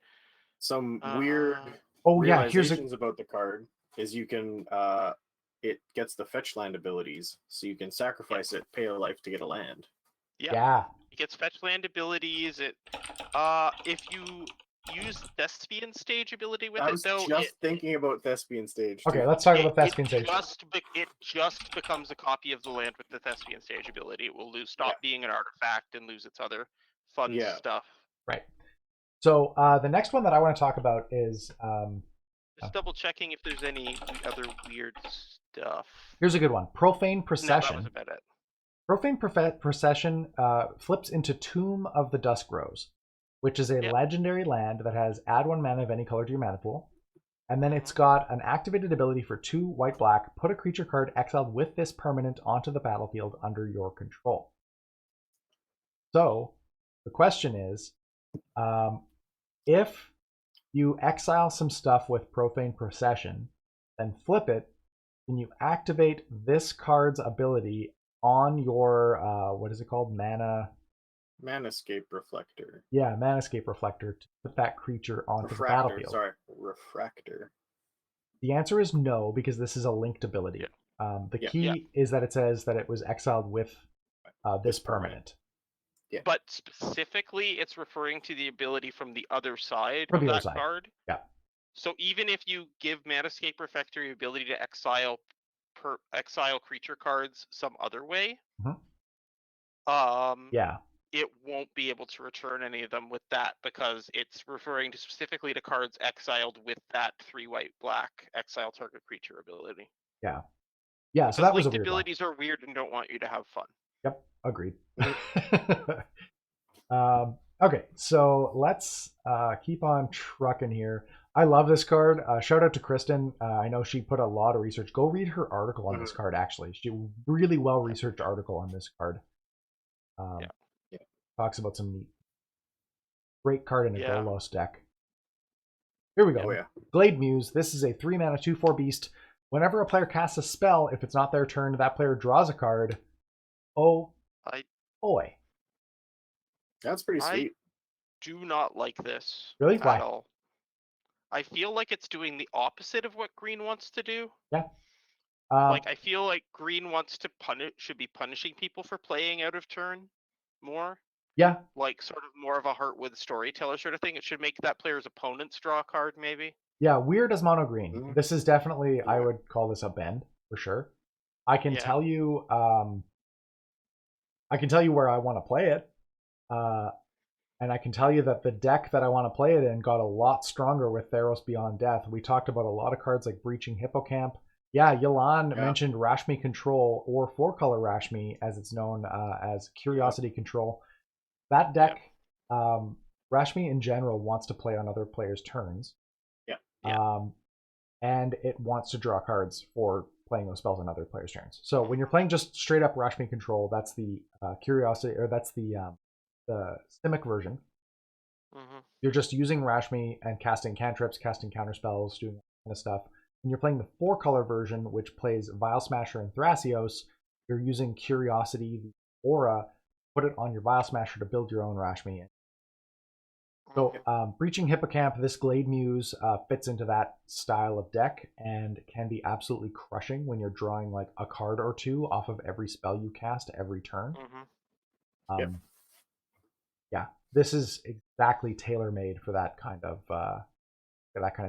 Some weird realizations about the card is you can it gets the fetch land abilities, so you can sacrifice it, pay a life to get a land. Yeah. It gets fetch land abilities. It if you use Thespian Stage ability with it, though. I was just thinking about Thespian Stage. Okay, let's talk about Thespian Stage. It just becomes a copy of the land with the Thespian Stage ability. It will stop being an artifact and lose its other fun stuff. Right. So the next one that I want to talk about is just double checking if there's any other weird stuff. Here's a good one: Profane Procession. No, that was about it. Profane Procession flips into Tomb of the Dusk Rose, which is a legendary land that has add 1 mana of any color to your mana pool. And then it's got an activated ability for 2 white-black. Put a creature card exiled with this permanent onto the battlefield under your control. So the question is, if you exile some stuff with Profane Procession, then flip it, can you activate this card's ability on your, what is it called? Manascape Reflector. Yeah, Manascape Reflector to put that creature onto the battlefield. Sorry, Refractor. The answer is no, because this is a linked ability. The key is that it says that it was exiled with this permanent. Yeah. But specifically, it's referring to the ability from the other side From of the other that side. card. Yeah. So even if you give Manascape Reflector the ability to exile creature cards some other way, Yeah. it won't be able to return any of them with that because it's referring to specifically to cards exiled with that 3-white-black exile target creature ability. Yeah. Yeah, so Because that was a linked weird one. abilities are weird and don't want you to have fun. Yep, agreed. Okay, so let's keep on trucking here. I love this card. Shout out to Kristen. I know she put a lot of research. Go read her article on this card, actually. She really well-researched article on this card. Talks about some neat, great card in a Golos deck. Here we go. Oh, yeah. Glade Muse. This is a 3-mana 2/4 beast. Whenever a player casts a spell, if it's not their turn, that player draws a card. Oh, boy. That's pretty sweet. I do not like this Really? at Why? all. I feel like it's doing the opposite of what green wants to do. Yeah. Like I feel like green wants to should be punishing people for playing out of turn more. Yeah. Like sort of more of a Heartwood storyteller sort of thing. It should make that player's opponents draw a card, maybe. Yeah, weird as mono green. This is definitely, I would call this a bend for sure. I can tell you, where I want to play it, and I can tell you that the deck that I want to play it in got a lot stronger with Theros Beyond Death. We talked about a lot of cards like Breaching Hippocamp. Yeah, Yolan mentioned Rashmi Control, or 4-color Rashmi, as it's known as Curiosity Control. That deck, Rashmi in general wants to play on other players' turns. And it wants to draw cards for playing those spells on other players' turns. So when you're playing just straight up Rashmi Control, that's the Curiosity, or that's the Simic version. You're just using Rashmi and casting cantrips, casting counterspells, doing that kind of stuff. When you're playing the 4-color version, which plays Vile Smasher and Thrasios, you're using Curiosity, the aura, put it on your Vile Smasher to build your own Rashmi. So Breaching Hippocamp, this Glade Muse fits into that style of deck and can be absolutely crushing when you're drawing like a card or two off of every spell you cast every turn. Yeah, this is exactly tailor-made for that kind of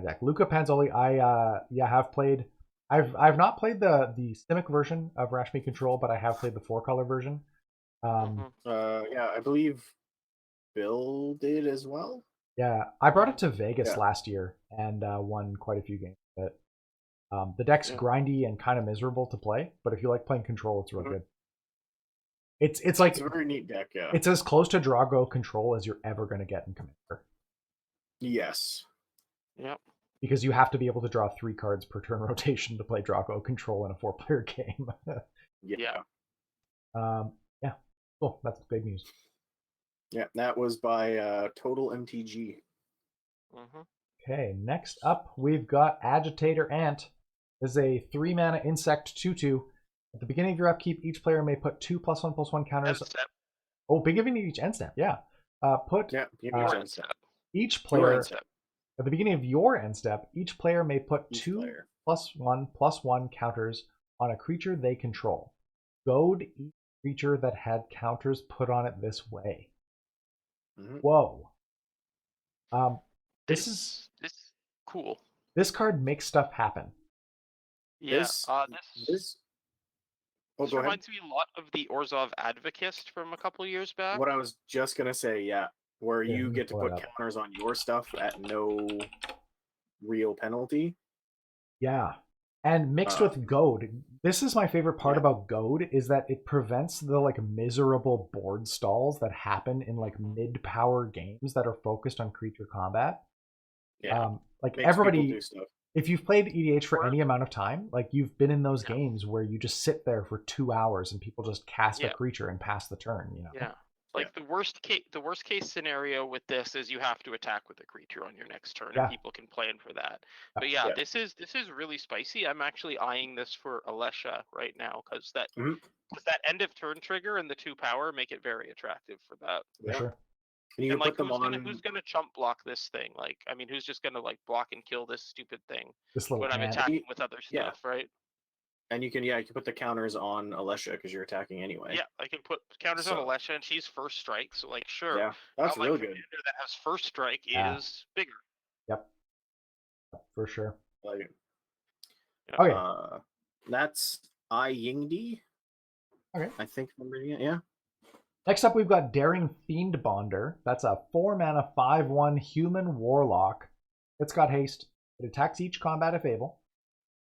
deck. Luca Panzoli, I have played. I've not played the Simic version of Rashmi Control, but I have played the 4-color version. I believe Bill did as well. Yeah, I brought it to Vegas last year and won quite a few games. But the deck's grindy and kind of miserable to play, but if you like playing Control, it's real good. It's like it's a very neat deck. Yeah, it's as close to Drago Control as you're ever going to get in Commander. Yes. Yep. Because you have to be able to draw 3 cards per turn rotation to play Drago Control in a 4-player game. Yeah. Cool. That's big news. Yeah, that was by Total MTG. Okay, next up we've got Agitator Ant. This is a 3-mana insect 2/2. At the beginning of your upkeep, each player may put 2+1/+1 counters. Oh, beginning of each end step, yeah. Each player at the beginning of your end step, each player may put 2+1/+1 counters on a creature they control. Goad each creature that had counters put on it this way. Whoa. This is cool. This card makes stuff happen. Yeah. This reminds me a lot of the Orzhov Advocist from a couple years back. What I was just gonna say, where you get to put counters on your stuff at no real penalty. Yeah. And mixed with Goad. This is my favorite part about Goad, is that it prevents the like miserable board stalls that happen in like mid-power games that are focused on creature combat. Yeah. Like Makes everybody, if you've played EDH for any amount of time, like you've been in those games where you just sit there for 2 hours and people just cast a creature and pass the turn, you know? Yeah. Like the worst case scenario with this is you have to attack with a creature on your next turn, Yeah. and people can plan for that. But yeah, Yeah. this is really spicy. I'm actually eyeing this for Alesha right now because that end of turn trigger and the 2 power make it very attractive for that. For sure. And you And can like put them on. who's gonna chump block this thing? Like, I mean, who's just gonna like block and kill this stupid thing This little when I'm ant. attacking with other Yeah. stuff, right? And you can put the counters on Alesha because you're attacking anyway. Yeah, I can put counters on So- Alesha, and she's first strike. So like, sure, Yeah, that's my really good. commander that has first strike Yeah. is bigger. Yep. For sure. Like it. Okay. That's I Yingdi. Okay. I think I'm reading it. Yeah. Next up, we've got Daring Fiend Bonder. That's a 4-mana 5/1 human warlock. It's got haste. It attacks each combat if able.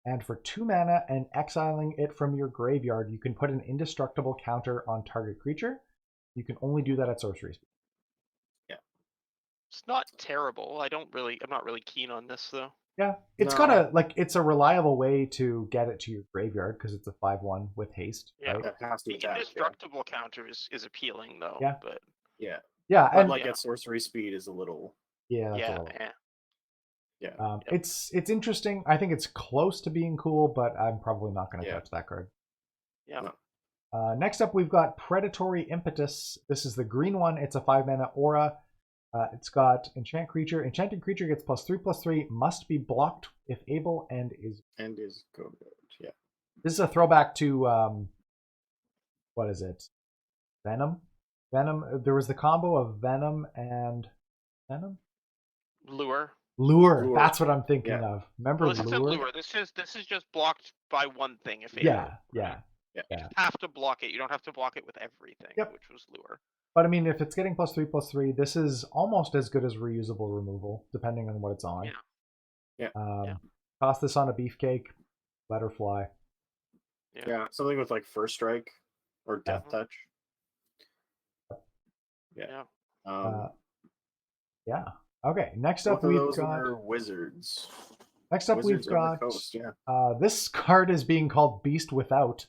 And for 2 mana and exiling it from your graveyard, you can put an indestructible counter on target creature. You can only do that at sorcery speed. It's not terrible. I'm not really keen on this though. Yeah, it's No. it's a reliable way to get it to your graveyard because it's a 5/1 with haste. Yeah. Right? That has to The attack. indestructible counter is appealing though. Yeah. But Yeah. Yeah, But and like at sorcery speed is a little. that's a yeah, little- Yeah. It's interesting. I think it's close to being cool, but I'm probably not going to touch that card. yeah. No. Next up, we've got Predatory Impetus. This is the green one. It's a 5-mana aura. It's got enchant creature. Enchanted creature gets +3/+3, must be blocked if able, and is. And is good. Yeah. This is a throwback to what is it? Venom. There was the combo of Venom and Venom. Lure. Lure. Lure. That's what I'm thinking Yeah. of. Remember Well, this isn't Lure? lure. This is just blocked by one thing if able. Yeah. You just have to block it. You don't have to block it with everything, Yep. which was lure. But I mean, if it's getting +3/+3, this is almost as good as reusable removal, depending on what it's on. Yeah. Yeah. Toss this on a beefcake, let her fly. Yeah. Something with like first strike or death touch. Yeah. Yeah. Okay. Next up, Both of we've those got. were wizards. Next up, Wizards we've of the got. Coast, yeah. This card is being called Beast Without.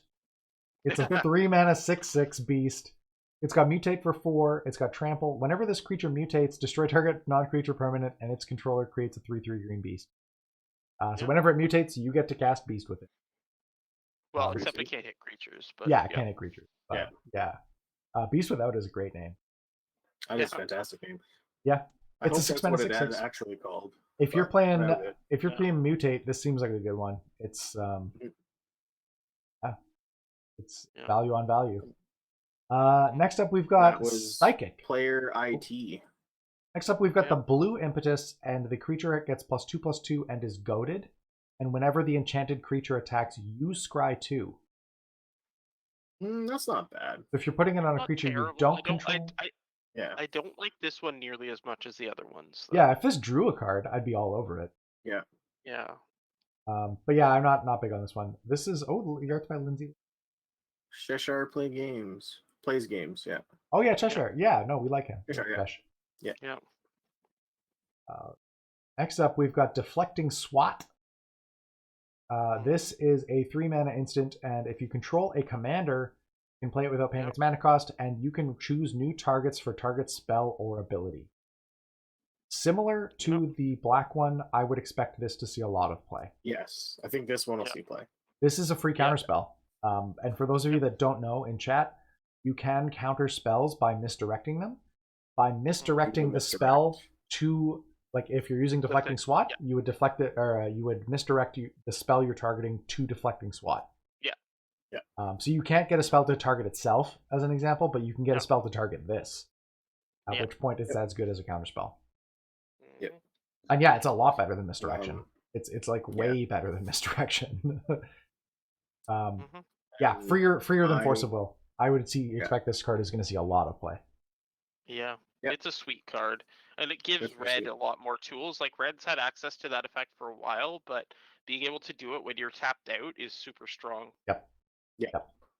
It's a 3-mana 6/6 beast. It's got mutate for 4. It's got trample. Whenever this creature mutates, destroy target non-creature permanent, and its controller creates a 3/3 green beast. So whenever it mutates, you get to cast Beast with it. Well, except it can't hit creatures. But Yeah, it can't hit creatures. But, yeah. Beast Without is a great name. That is a fantastic name. Yeah. I It's hope a 6 that's mana what it 6/6. is actually called. If you're but playing, I doubt it. if you're playing mutate, this seems like a good one. It's it's value on value. Next up, we've got That was Psychic. Player IT. Next up, we've got the blue impetus, and the creature gets +2/+2 and is goaded. And whenever the enchanted creature attacks, you scry 2. That's not bad. If you're putting it on a Not creature terrible. you don't control, Yeah. I don't like this one nearly as much as the other ones. yeah, if this drew a card, I'd be all over it. Yeah. Yeah. But yeah, I'm not big on this one. This is the art's by Lindsay. Cheshire plays games. Yeah. Oh yeah, Cheshire. Yeah, no, we like him. Cheshire, yeah. Chesh. Yeah. Next up, we've got Deflecting Swat. This is a 3-mana instant, and if you control a commander, you can play it without paying its mana cost, and you can choose new targets for target spell or ability. Similar to the black one, I would expect this to see a lot of play. Yes. I think this one will see play. This is a free counterspell. And for those of you that don't know, in chat, you can counter spells by misdirecting them. By misdirecting the spell to, like if you're using Deflecting Swat, you would deflect it, or you would misdirect the spell you're targeting to Deflecting Swat. So you can't get a spell to target itself, as an example, but you can get a spell to target this. At which point it's as good as a counterspell. Yep. And yeah, it's a lot better than misdirection. It's like way better than misdirection. Yeah, freer than Force of Will. I would expect this card is going to see a lot of play. Yeah. Yep. It's a sweet card. And it gives It's red sweet. a lot more tools. Like red's had access to that effect for a while, but being able to do it when you're tapped out is super strong. Yep.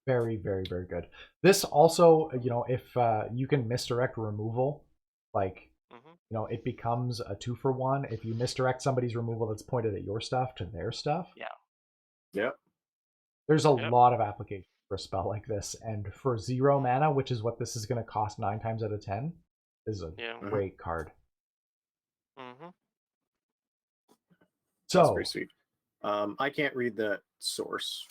Very, very, very good. This also, if you can misdirect removal, like, it becomes a 2-for-1. If you misdirect somebody's removal that's pointed at your stuff to their stuff. Yeah. Yep. There's a lot of application. for a spell like this. And for 0 mana, which is what this is going to cost 9 times out of 10, this is a great card. Mm-hmm. So, that's pretty sweet. I can't read the source.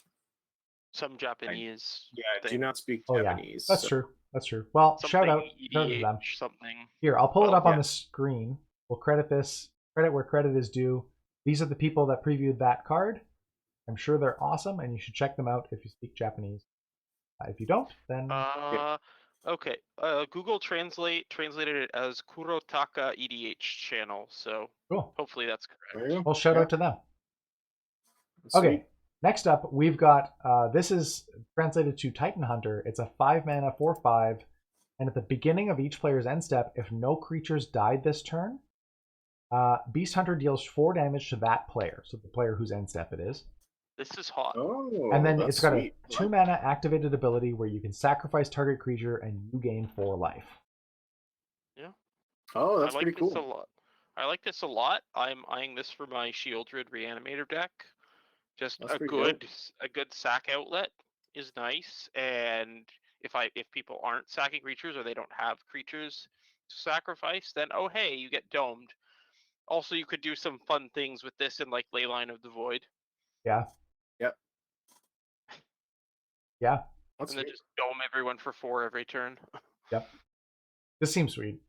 Some Japanese. I do not speak oh Japanese. yeah, that's true. That's true. Well, shout out to them. Something. Here, I'll pull it up on the screen. We'll credit this. Credit where credit is due. These are the people that previewed that card. I'm sure they're awesome, and you should check them out if you speak Japanese. If you don't, then okay. Google translated it as Kurotaka EDH channel, so cool. Hopefully that's correct. Well, shout out to them. Sweet. Okay, next up we've got this is translated to Titan Hunter. It's a 5 mana 4/5, and at the beginning of each player's end step, if no creatures died this turn, Beast Hunter deals 4 damage to that player, so the player whose end step it is. This is hot. Oh, and then it's got sweet. a 2 mana activated ability where you can sacrifice target creature and you gain 4 life. Yeah. Oh, that's I like pretty this cool. a lot. I like this a lot. I'm eyeing this for my Shieldred Reanimator deck. Just That's a pretty good sack outlet is nice, and if people aren't sacking creatures or they don't have creatures to sacrifice, then oh hey, you get domed. Also, you could do some fun things with this in like Leyline of the Void. Yeah. Yep. Yeah. That's and then sweet. just dome everyone for 4 every turn. Yep. This seems sweet.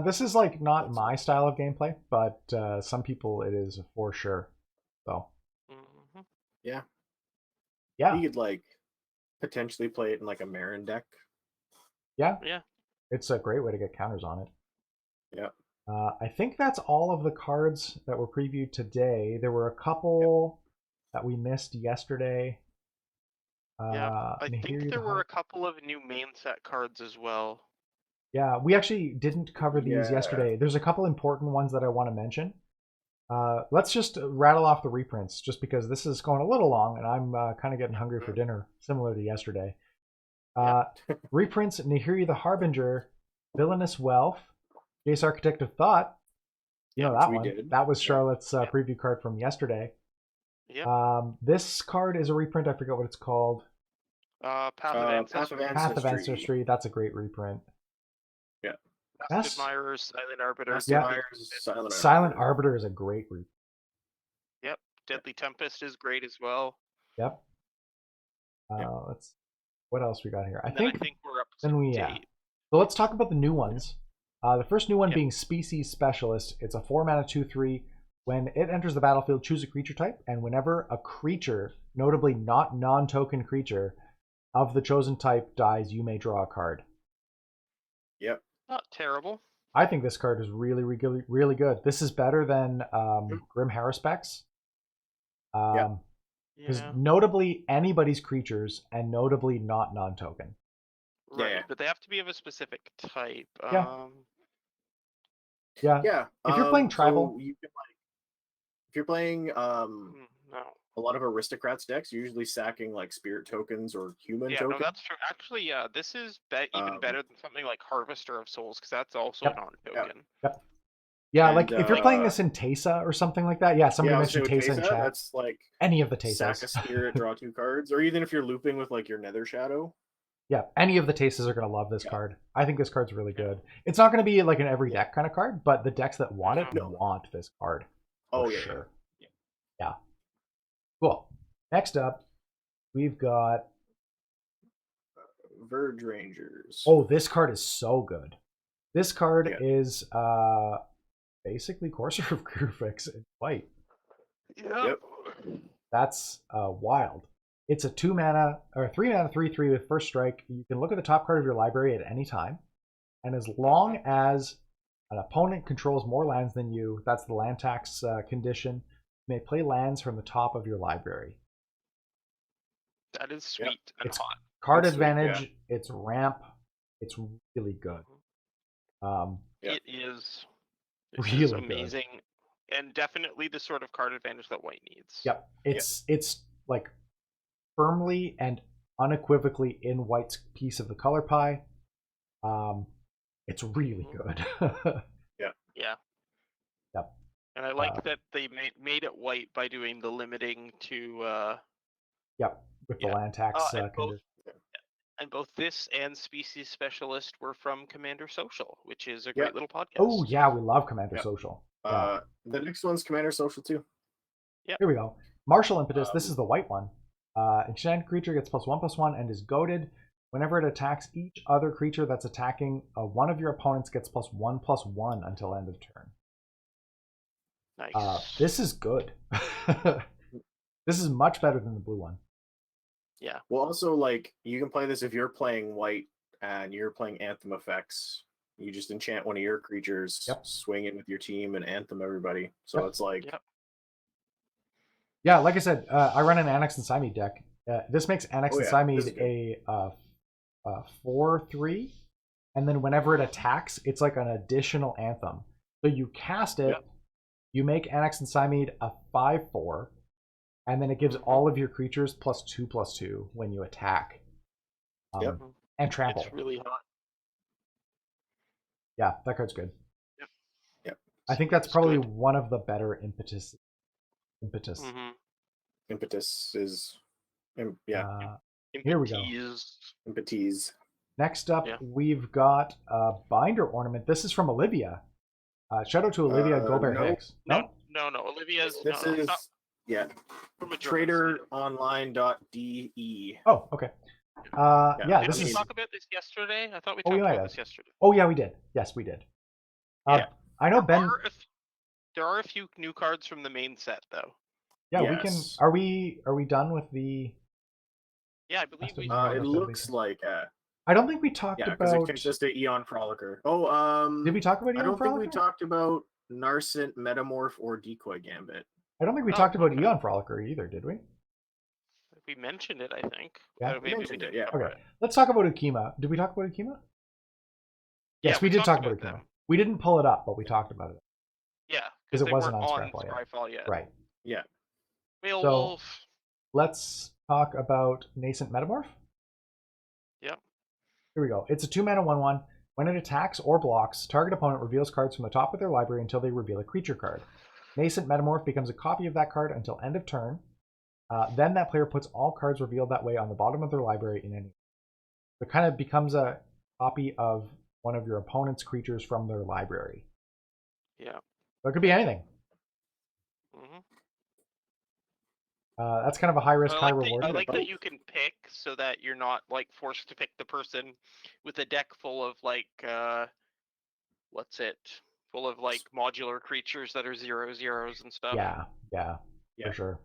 This is like not my style of gameplay, but some people it is for sure. So. Mm-hmm. Yeah. Yeah. You could like potentially play it in like a Marin deck. Yeah. Yeah. It's a great way to get counters on it. Yeah. I think that's all of the cards that were previewed today. There were a couple that we missed yesterday. I think there were a couple of new main set cards as well. Yeah, we actually didn't cover these yesterday. There's a couple important ones that I want to mention. Let's just rattle off the reprints, just because this is going a little long, and I'm kind of getting hungry for dinner, similar to yesterday. Reprints: Nahiri the Harbinger, Villainous Wealth, Jace Architect of Thought. You know that one. That was Charlotte's preview card from yesterday. Yep. This card is a reprint. I forget what it's called. Path of Ancestry. Path of Ancestry. That's a great reprint. Yeah. Masked Admirers, Silent Arbiter. Silent Arbiter is a great reprint. Yep. Deadly Tempest is great as well. Yep. Let's. What else we got here? I think we're up to date. So let's talk about the new ones. The first new one being Species Specialist. It's a 4 mana 2/3. When it enters the battlefield, choose a creature type, and whenever a creature, notably not non-token creature, of the chosen type dies, you may draw a card. Yep. Not terrible. I think this card is really, really, really good. This is better than Grim Haruspex. Because notably anybody's creatures, and notably not non-token. Right, but they have to be of a specific type. Yeah. If you're playing tribal, so you can if you're playing a lot of aristocrats decks, you're usually sacking like spirit tokens or human tokens. No, that's true. Actually, this is even better than something like Harvester of Souls, because that's also non-token. Yeah, like if you're playing this in Teysa or something like that. Yeah, somebody mentioned Teysa in chat. That's like any of the Teysas. Sack a spirit, draw 2 cards, or even if you're looping with like your Nether Shadow. Yeah, any of the Teysas are going to love this card. I think this card's really good. It's not going to be like an every deck kind of card, but the decks that want it want this card. Oh, sure. Yeah. Cool. Next up, we've got Verge Rangers. Oh, this card is so good. This card is basically Courser of Grufix in white. Yep. That's wild. It's a 2 mana or 3 mana 3/3 with first strike. You can look at the top card of your library at any time, and as long as an opponent controls more lands than you, that's the land tax condition. You may play lands from the top of your library. That is sweet and it's hot. Card advantage. It's ramp. It's really good. It is really amazing, and definitely the sort of card advantage that white needs. Yep. It's like firmly and unequivocally in white's piece of the color pie. It's really good. Yeah. Yep. And I like that they made it white by doing the limiting to with the land tax condition. And both this and Species Specialist were from Commander Social, which is a great little podcast. Oh yeah, we love Commander Yep. Social. Yeah. The next one's Commander Social too. Yep. Here we go. Martial Impetus. This is the white one. Enchanted creature gets +1/+1 and is goaded. Whenever it attacks each other creature that's attacking one of your opponents gets +1/+1 until end of turn. Nice. This is good. This is much better than the blue one. Yeah. Well, also, like, you can play this if you're playing white and you're playing Anthem effects. You just enchant one of your creatures, swing it with your team, and Anthem everybody. So it's like... Yeah, like I said, I run an Annex and Symede deck. This makes Annex and Symede a 4/3, and then whenever it attacks, it's like an additional Anthem. So you cast it, you make Annex and Symede a 5/4, and then it gives all of your creatures +2/+2 when you attack. And trample. It's really hot. Yeah, that card's good. Yep. I think that's probably one of the better impetus. Impetus is... Here we go. Impetes. Next up, we've got Binder Ornament. This is from Olivia. Shout out to Olivia Gobert Hicks. No. Olivia's... This is... TraderOnline.de. Oh, okay. Did we talk about this yesterday? I thought we talked about this yesterday. Oh, yeah, we did. Yes, we did. I know Ben... There are a few new cards from the main set, though. Yeah, we can... Are we done with the... Yeah, I believe we... it looks like... I don't think we talked about... because it can just a Eon Frolicker. Oh, did we talk about Eon Frolicker? I don't think we talked about Narcent, Metamorph, or Decoy Gambit. I don't think we talked about Eon Frolicker either, did we? We mentioned it, I think. Yeah, maybe we did. Yeah. Okay, let's talk about Ukima. Did we talk about Ukima? Yes, we did talk about Ukima. We didn't pull it up, but we talked about it. Yeah, because it wasn't on Scryfall yet. Right. Yeah. So let's talk about Nascent Metamorph. Yep. Here we go. It's a 2-mana 1/1. When it attacks or blocks, target opponent reveals cards from the top of their library until they reveal a creature card. Nascent Metamorph becomes a copy of that card until end of turn. Then that player puts all cards revealed that way on the bottom of their library in any. It kind of becomes a copy of one of your opponent's creatures from their library. Yeah. So it could be anything. That's kind of a high risk, high reward. I like that you can pick so that you're not like forced to pick the person with a deck full of like full of like modular creatures that are 0/0s and stuff. Yeah, for sure.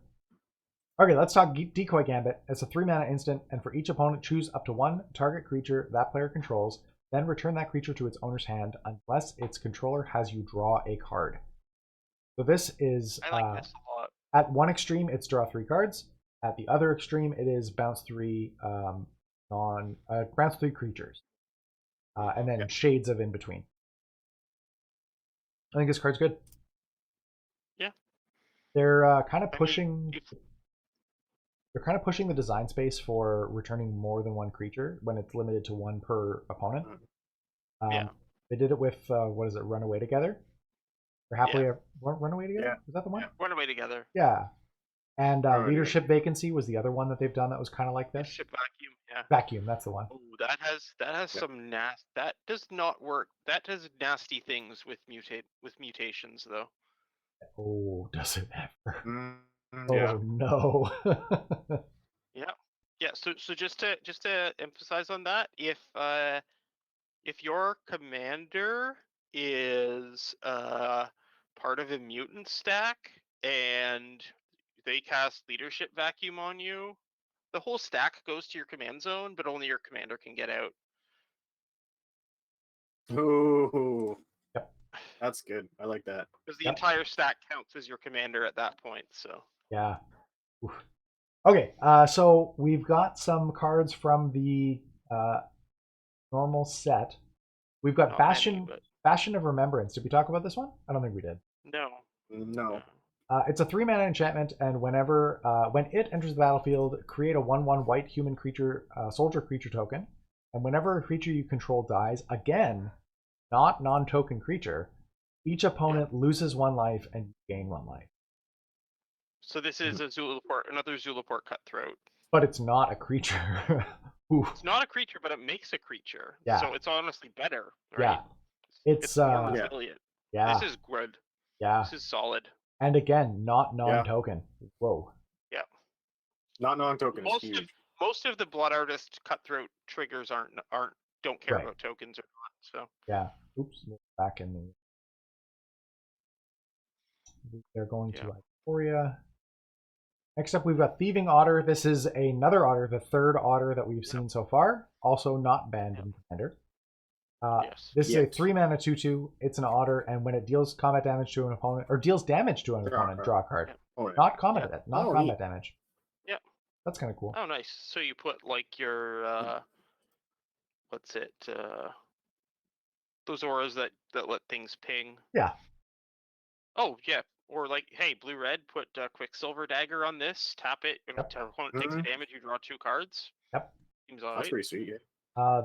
Okay, let's talk Decoy Gambit. It's a 3-mana instant, and for each opponent, choose up to one target creature that player controls, then return that creature to its owner's hand unless its controller has you draw a card. So this is... I like this a lot. At one extreme, it's draw 3 cards. At the other extreme, it is bounce 3 bounce 3 creatures. And then shades of in between. I think this card's good. Yeah. They're kind of pushing... They're kind of pushing the design space for returning more than one creature when it's limited to one per opponent. They did it with, Runaway Together? Or Happily Runaway Together? Yeah. Is that the one? Yeah, Runaway Together. Yeah. And Leadership Vacancy was the other one that they've done that was kind of like this. Leadership Vacuum, yeah. Vacuum, that's the one. Oh, that has some that does not work. That does nasty things with mutations though. Oh, does it ever? Yeah. Oh no. Yeah. So just to emphasize on that, if your commander is part of a mutant stack and they cast Leadership Vacuum on you, the whole stack goes to your command zone, but only your commander can get out. Ooh. Yep. That's good. I like that. Because the entire stack counts as your commander at that point. So. Yeah. Oof. Okay, so we've got some cards from the normal set. We've got Bastion of Remembrance. Did we talk about this one? I don't think we did. No. It's a 3-mana enchantment, and when it enters the battlefield, create a 1/1 white human creature, soldier creature token. And whenever a creature you control dies, again, not non-token creature, each opponent loses 1 life and you gain 1 life. So this is another Zulaport Cutthroat. But it's not a creature. Oof. It's not a creature, but it makes a creature. Yeah. So it's honestly better, Yeah. right? It's more Yeah. resilient. yeah. This is good. Yeah. This is solid. And again, not non-token. Whoa. Yeah. Not non-token is huge. Most of the Blood Artist Cutthroat triggers don't care Right. about tokens or not. So Yeah. Oops. Back in the. They're going to Ikoria. Next up, we've got Thieving Otter. This is another otter, the third otter that we've seen so far. Also not banned in Commander. yes. This is a 3-mana 2/2. It's an otter, and when it deals combat damage to an opponent, or deals damage to an opponent, draw a card. Yeah. Oh, yeah. Not combat, not Oh, combat neat. damage. Yeah. That's kind of cool. Oh, nice. So you put like your what's it? Those auras that let things ping. Yeah. Oh yeah. Or like, hey, blue-red, put Quicksilver Dagger on this, tap it, and if the opponent takes the damage, you draw 2 cards. Yep. Seems alright. That's pretty sweet.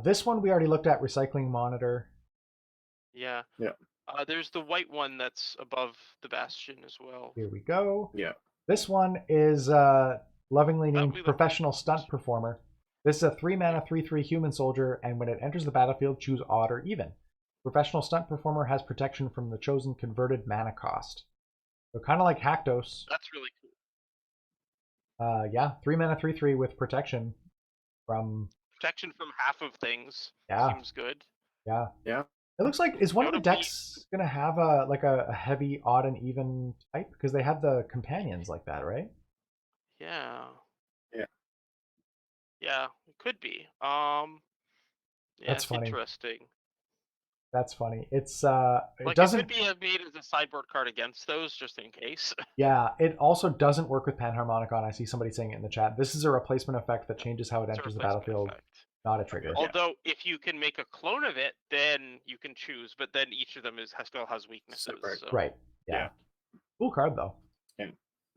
This one we already looked at, Recycling Monitor. Yeah. Yeah. There's the white one that's above the Bastion as well. Here we go. Yeah. This one is lovingly named Professional Stunt Performer. This is a 3-mana 3/3 human soldier, and when it enters the battlefield, choose odd or even. Professional Stunt Performer has protection from the chosen converted mana cost. So kind of like Haktos. That's really cool. Yeah, 3-mana 3/3 with protection from half of things. Yeah. Seems good. Yeah. Yeah. It looks like, is one of the Notably- decks gonna have a heavy odd and even type? Because they have the companions like that, right? Yeah. Yeah. Yeah, it could be. Yeah, That's it's funny. interesting. That's funny. It's Like, doesn't. it could be made as a sideboard card against those, just in case. Yeah, it also doesn't work with Panharmonicon. I see somebody saying it in the chat. This is a replacement effect that changes how it It's a enters the replacement battlefield, effect. not a trigger. Although, if you can make a clone of it, then you can choose. But then each of them still has weaknesses. Separate. So. Right. Yeah. Cool card though.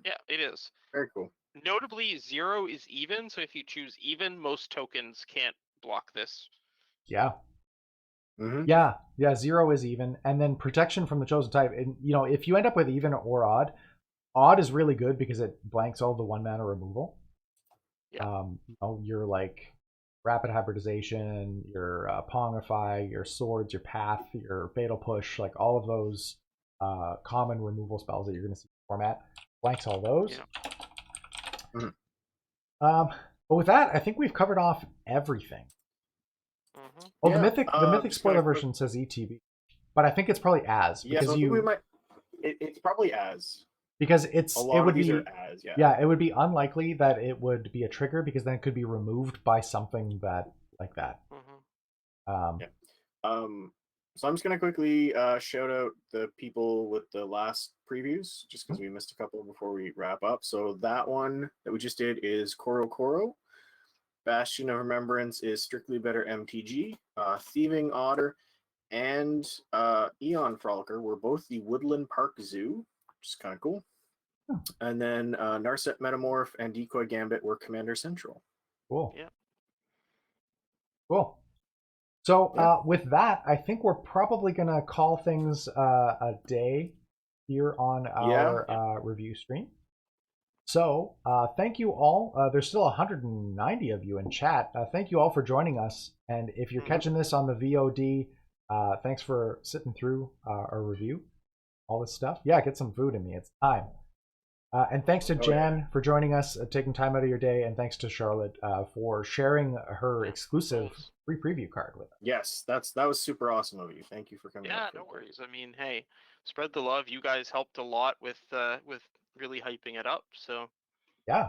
Yeah, it is. Very cool. Notably, 0 is even. So if you choose even, most tokens can't block this. Yeah. Mm-hmm. Yeah. 0 is even, and then protection from the chosen type. And if you end up with even or odd, odd is really good because it blanks all the 1-mana removal. Yeah. Your like rapid hybridization, your Pongify, your swords, your path, your fatal push, like all of those common removal spells that you're going to see in the format, blanks all those. Yeah. But with that, I think we've covered off everything. Mm-hmm. Oh, Yeah, the mythic just spoiler kinda quick- version says ETB, but I think it's probably as Yeah, because so I think we might. It's probably as. because A lot it would of these be are as. Yeah. it would be unlikely that it would be a trigger because then it could be removed by something that like that. Mm-hmm. So I'm just gonna quickly shout out the people with the last previews, just because we missed a couple before we wrap up. So that one that we just did is Koro. Bastion of Remembrance is Strictly Better MTG. Thieving Otter and Eon Frolicker were both the Woodland Park Zoo, which is kind of cool. Oh. And then Narset Metamorph and Decoy Gambit were Commander Central. Cool. Yeah. Cool. So Yeah. with that, I think we're probably gonna call things a day here on our review stream. So thank you all. There's still 190 of you in chat. Thank you all for joining us. And if you're catching this on the VOD, thanks for sitting through our review, all this stuff. Yeah, get some food in me. It's time. And thanks to Jan for joining us, taking time out of your day, and thanks to Charlotte for sharing her exclusive free preview card with us. Yes, that was super awesome of you. Thank you for coming. Yeah, no worries. I mean, hey, spread the love. You guys helped a lot with really hyping it up. So yeah,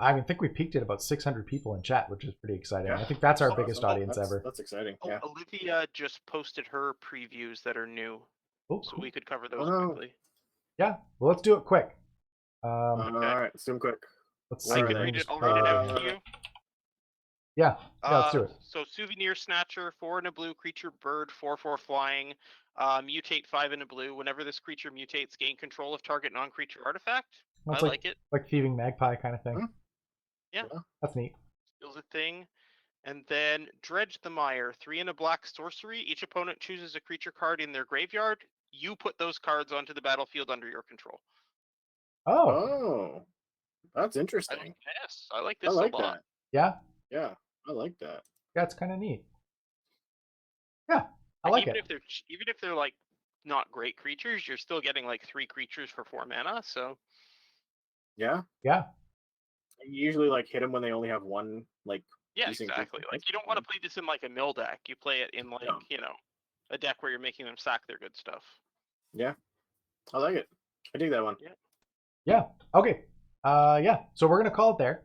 I think we peaked at about 600 people in chat, which is pretty exciting. Yeah. I think that's our biggest audience that's, ever. That's exciting. Oh, Yeah. Olivia just posted her previews that are new, Oh, so cool. we could cover those quickly. Yeah, well, let's do it quick. All right, let's do them quick. Let's I see. can read it. I'll read it out to you. Yeah, let's do it. So Souvenir Snatcher, 4 in a blue, creature bird, 4/4 flying, mutate 5 in a blue. Whenever this creature mutates, gain control of target non-creature artifact. That's I like it. Like Thieving Magpie kind of thing. Yeah. That's neat. Feels a thing. And then Dredge the Mire, 3 in a black sorcery. Each opponent chooses a creature card in their graveyard. You put those cards onto the battlefield under your control. Oh, that's interesting. Yes, I like this I like a lot. that. Yeah. Yeah. I like that. Yeah, it's kind of neat. Yeah, I like even it. if they're like not great creatures, you're still getting like 3 creatures for 4 mana. So Yeah. Yeah. You usually like hit them when they only have one like yeah, decent exactly. creature. Like you don't want to play this in like a mill deck. You play it in like No. A deck where you're making them sack their good stuff. Yeah, I like it. I dig that one. Yeah. Okay. Yeah. So we're gonna call it there.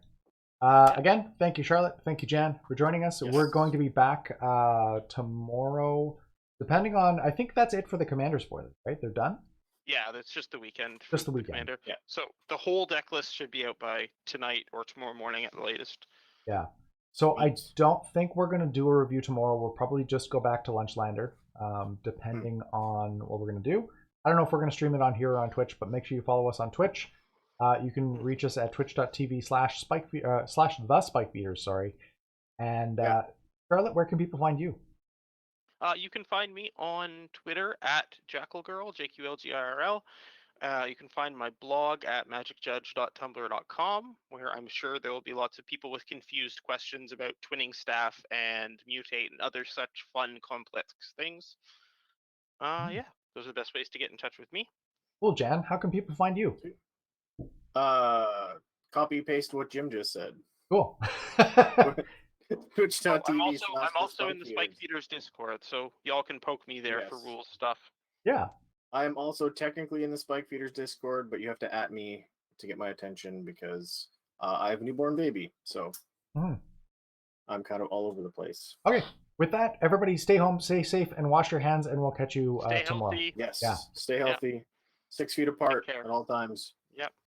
Again, thank you, Charlotte. Thank you, Jan, for joining us. Yes. We're going to be back tomorrow, depending on. I think that's it for the commander spoilers, right? They're done. Yeah, that's just the weekend. Just the weekend. Commander. Yeah. So the whole deck list should be out by tonight or tomorrow morning at the latest. Yeah. So I Sweet. don't think we're going to do a review tomorrow. We'll probably just go back to Lunchtlander, depending on what we're going to do. I don't know if we're going to stream it on here or on Twitch, but make sure you follow us on Twitch. You can reach us at twitch.tv/the Spikebeaters, And Charlotte, where can people find you? You can find me on Twitter at JackalGirl, JQLGIRL. You can find my blog at magicjudge.tumblr.com, where I'm sure there will be lots of people with confused questions about twinning staff and mutate and other such fun, complex things. Yeah, those are the best ways to get in touch with me. Well, Jan, how can people find you? Copy paste what Jim just said. Cool. Twitch.tv. I'm also in the Spike Feeders Discord, so y'all can poke me there for rules stuff. Yeah. I am also technically in the Spike Feeders Discord, but you have to @ me to get my attention because I have a newborn baby, so I'm kind of all over the place. Okay. With that, everybody stay home, stay safe, and wash your hands, and we'll catch you Stay tomorrow. healthy. Yes. Yeah. Stay healthy. 6 feet apart at all times. Yep.